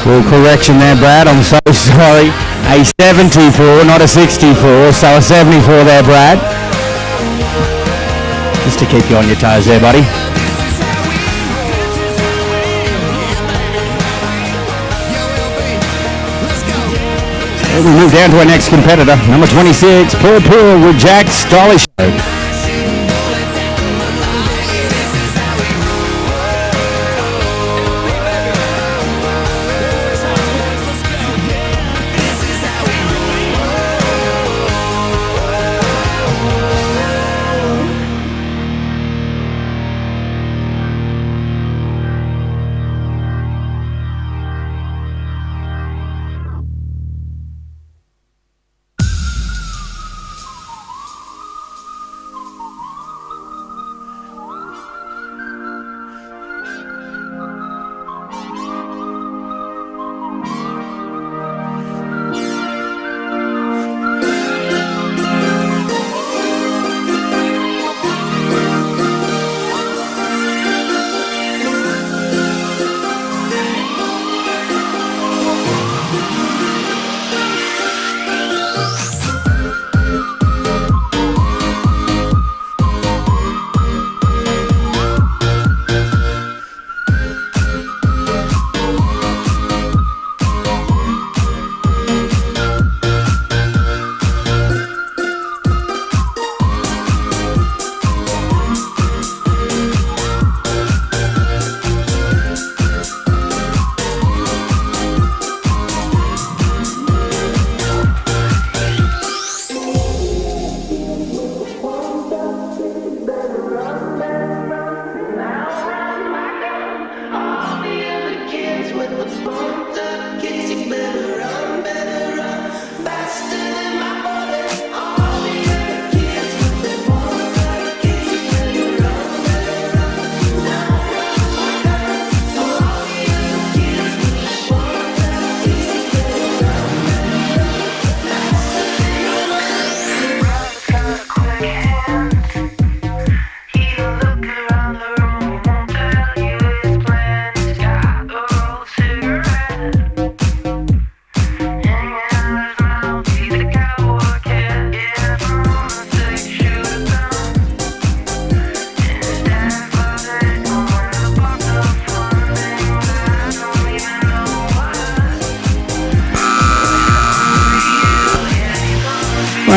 Full correction there, Brad. I'm so sorry. A 74, not a 64, so a 74 there, Brad. Just to keep you on your toes there, buddy. We move down to our next competitor, number 26, Paul with Jack's Stylish Show.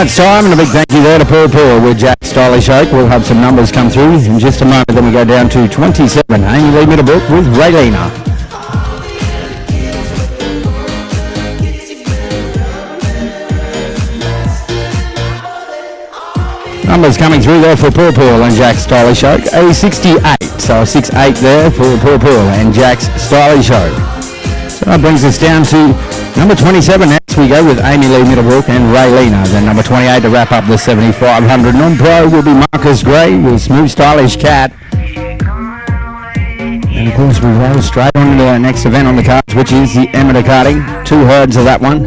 it's time, and a big thank you there to Paul with Jack Stylish Oak. We'll have some numbers come through in just a moment. Then we go down to 27, Amy Lee Middlebrook with Raylena. Numbers coming through there for Paul and Jack Stylish Oak. A 68, so a 6-8 there for Paul and Jack's Stylish Oak. So that brings us down to number 27. Next we go with Amy Lee Middlebrook and Raylena. Then number 28 to wrap up the 7500 non-pro will be Marcus Gray with Smooth Stylish Cat. And of course we roll straight on to the next event on the cards, which is the amateur karting. 2 herds of that one.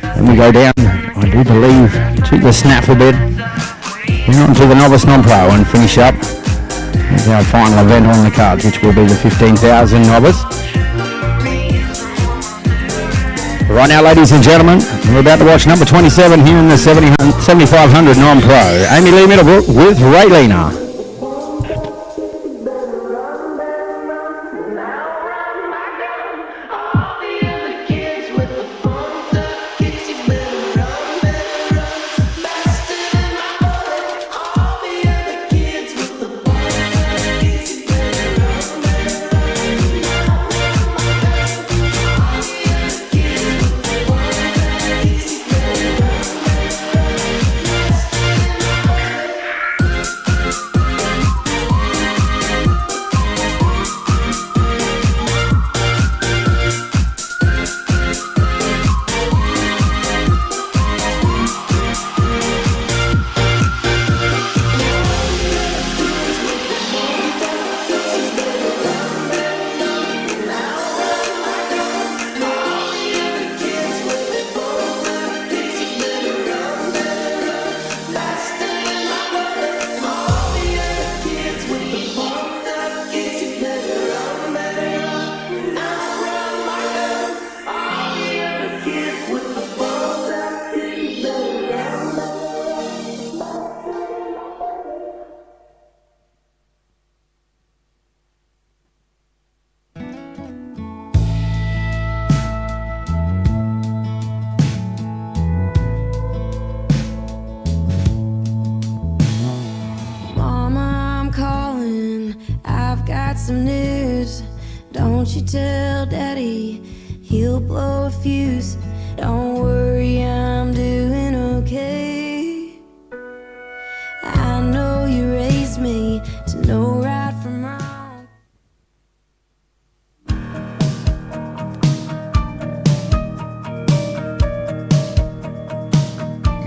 Then we go down, I do believe, to the snaffle bed. We're on to the novice non-pro and finish up with our final event on the cards, which will be the 15,000 novice. Right now, ladies and gentlemen, we're about to watch number 27 here in the 7500 non-pro. Amy Lee Middlebrook with Raylena. Some news, don't you tell Daddy, he'll blow a fuse. Don't worry, I'm doing okay. I know you raised me to know right from wrong.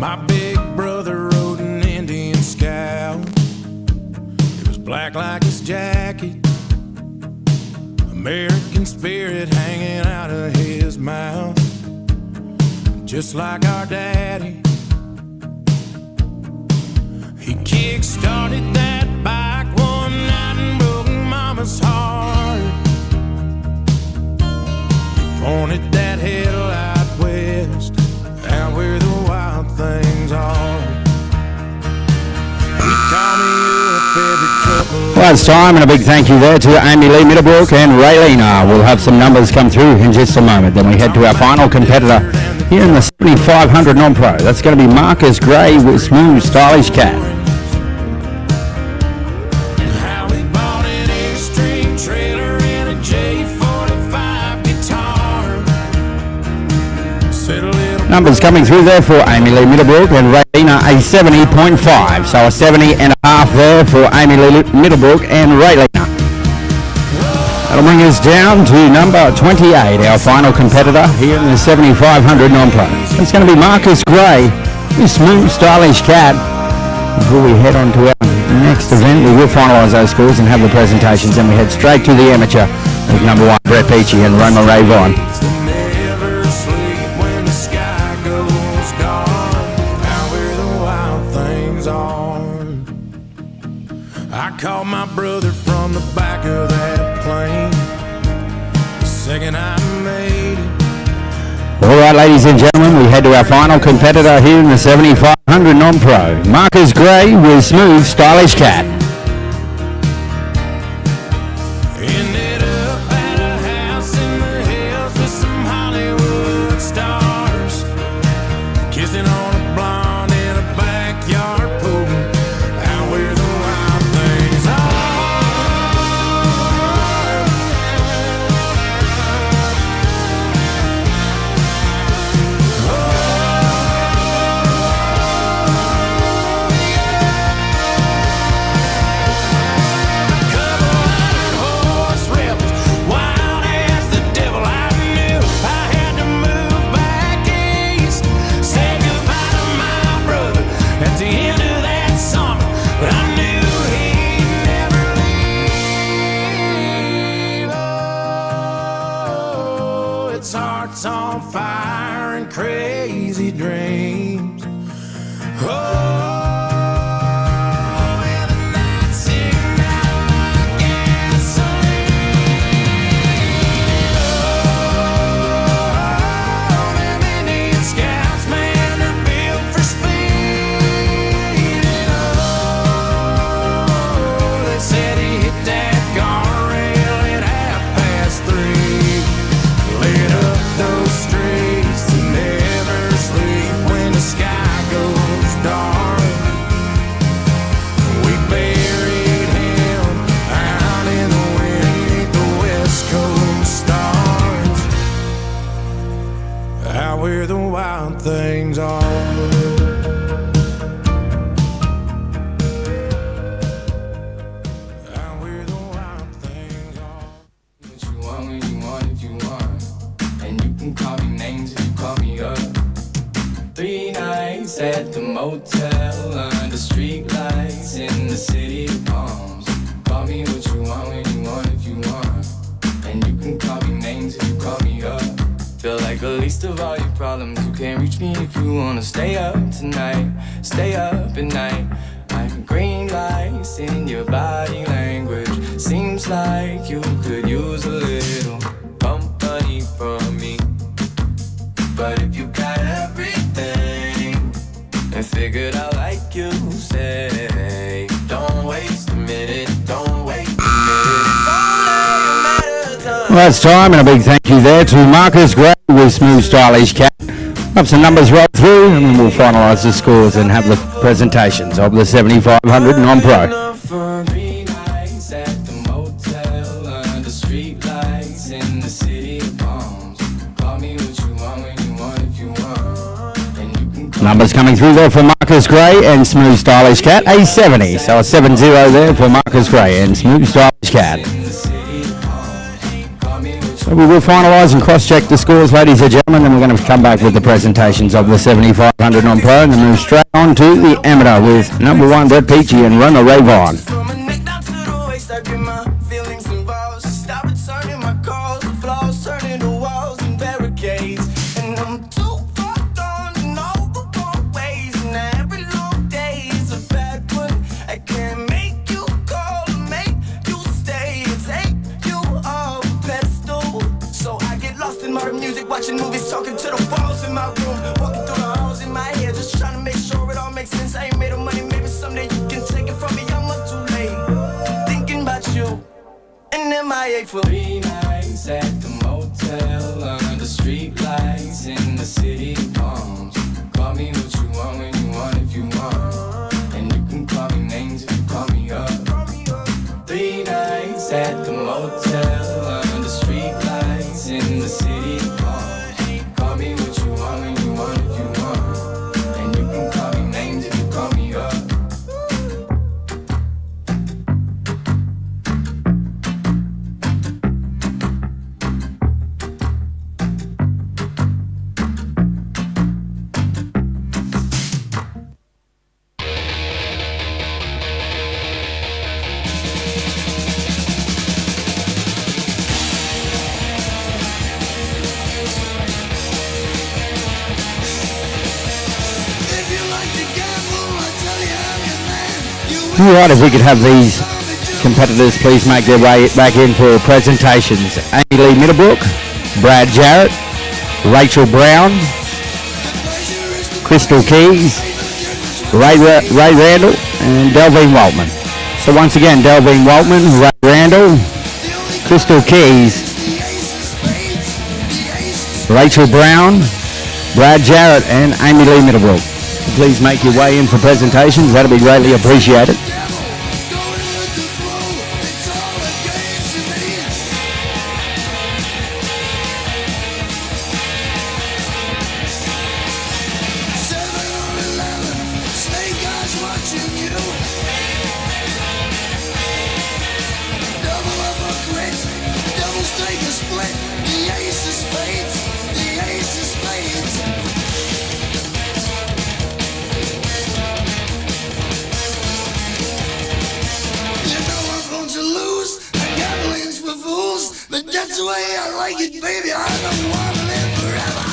My big brother rode an Indian scout. It was black like his jacket, American spirit hanging out of his mouth, just like our daddy. He kick-started that bike one night and broke Mama's heart. He pointed that headlight west, out where the wild things are. He called me up every couple. Well, it's time, and a big thank you there to Amy Lee Middlebrook and Raylena. We'll have some numbers come through in just a moment. Then we head to our final competitor here in the 7500 non-pro. That's going to be Marcus Gray with Smooth Stylish Cat. Numbers coming through there for Amy Lee Middlebrook and Raylena, a 70.5. So a 70.5 there for Amy Lee Middlebrook and Raylena. That'll bring us down to number 28, our final competitor here in the 7500 non-pro. It's going to be Marcus Gray with Smooth Stylish Cat. Before we head on to our next event, we will finalise those scores and have the presentations. Then we head straight to the amateur with number 1 Brett Peachy and Roma Ray Vaughn. I called my brother from the back of that plane the second I made it. All right, ladies and gentlemen, we head to our final competitor here in the 7500 non-pro. Marcus Gray with Smooth Stylish Cat. Ended up at a house in the hills with some Hollywood stars, kissing on a blonde in a in crazy dreams. Oh. Where the wild things are. Where the wild things are. What you want when you want if you want. And you can call me names if you call me up. 3 nights at the motel under street lights in the city of palms. Call me what you want when you want if you want. And you can call me names if you call me up. Feel like the least of all your problems. You can't reach me if you wanna stay up tonight. Stay up at night. Like green lights in your body language. Seems like you could use a little company from me. But if you got everything and figured out like you say, don't waste a minute, don't wait a minute. It's only a matter of time. Well, that's time, and a big thank you there to Marcus Gray with Smooth Stylish Cat. Have some numbers roll through, and then we'll finalise the scores and have the presentations of the 7500 non-pro. Numbers coming through there for Marcus Gray and Smooth Stylish Cat, a 70, so a 7-0 there for Marcus Gray and Smooth Stylish Cat. So we will finalise and cross-check the scores, ladies and gentlemen, and we're going to come back with the presentations of the 7500 non-pro and then move straight on to the amateur with number 1 Brett Peachy and Runner Ray Vaughn. Watching movies, talking to the walls in my room, walking through the halls in my head, just trying to make sure it all makes sense. I ain't made of money, maybe someday you can take it from me. I'm up too late, thinking about you, and MIA for 3 nights at the motel under street lights in the city of palms. Call me what you want when you want if you want, and you can call me names if you call me up. 3 nights at the motel under street lights in the city of palms. Call me what you want when you want if you want, and you can call me names if you call me up. All right, if we could have these competitors please make their way back in for presentations. Amy Lee Middlebrook, Brad Jarrett, Rachel Brown, Crystal Keys, Ray Randall, and Delvine Waltman. So once again, Delvine Waltman, Ray Randall, Crystal Keys, Rachel Brown, Brad Jarrett, and Amy Lee Middlebrook. Please make your way in for presentations. That'll be greatly appreciated. That's the way I like it, baby. I don't want to live forever.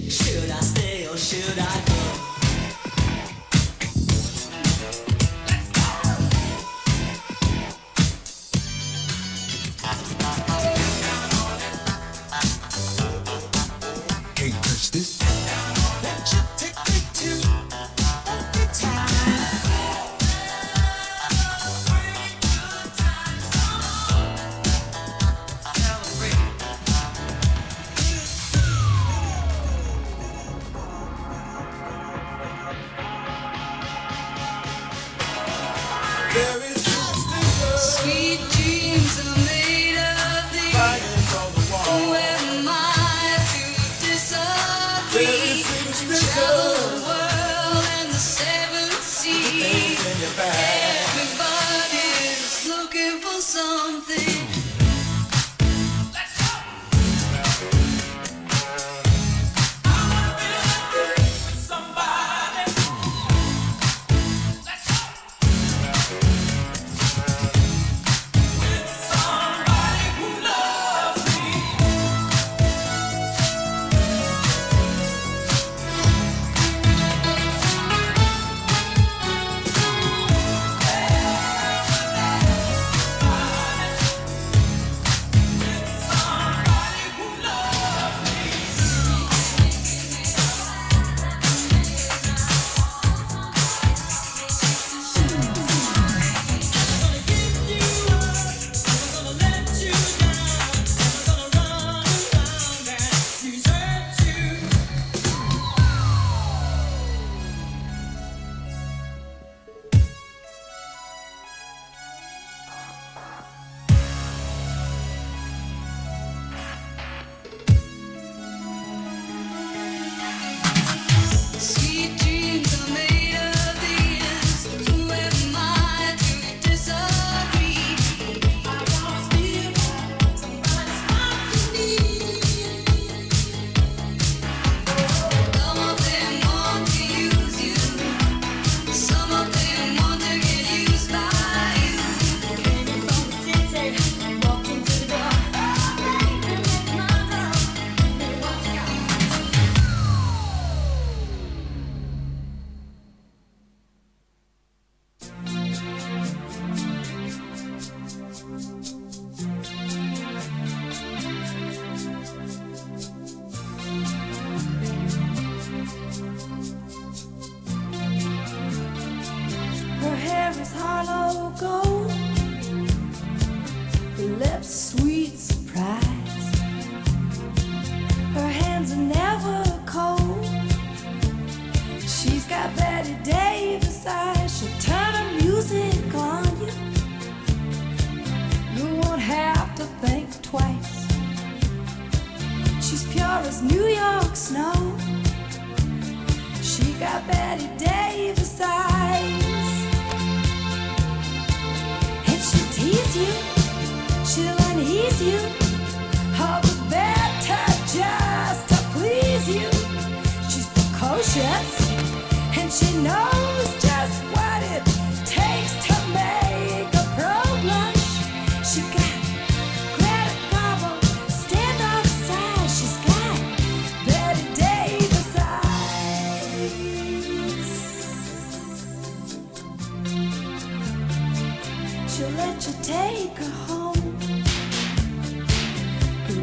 Should I stay or should I go? Can't touch this. Won't you take me to the time? Sweet dreams are made of these. Who am I to disagree? Travel the world and the seven seas. Everybody's looking for something. Sweet dreams are made of these. Who am I to disagree? I wanna feel somebody's company. Some of them want to use you. Some of them want to get used by you. Came from the city, walked into the door. Her hair is hollow gold, her lips sweet surprise. Her hands are never cold. She's got Betty Davis eyes. She'll turn her music on you. You won't have to think twice. She's pure as New York snow. She got Betty Davis eyes. And she'll tease you, she'll unease you, all the better just to please you. She's precocious, and she knows just what it takes to make a pro blush. She got Greta Garbo, stand off side. She's got Betty Davis eyes. She'll let you take her home.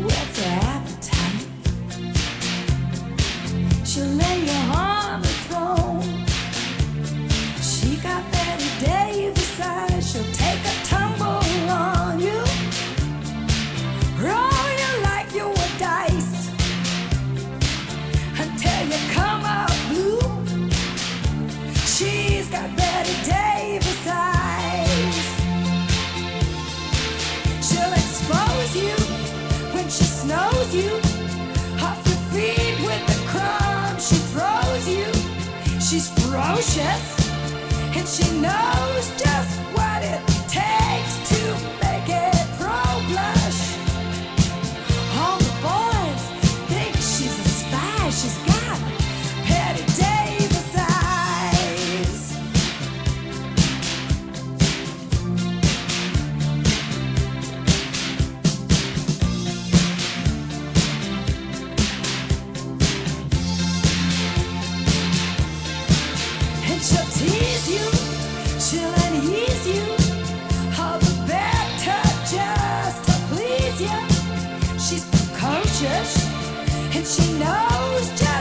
What's her appetite? She'll lay you on the throne. She got Betty Davis eyes. She'll take a tumble on you, roll you like you were dice, until you come out blue. She's got Betty Davis eyes. She'll expose you when she snows you, off your feet with the crumbs she throws you. She's ferocious, and she knows just what it takes to make it pro blush. All the boys think she's a spy. She's got Betty Davis eyes. church, and she knows just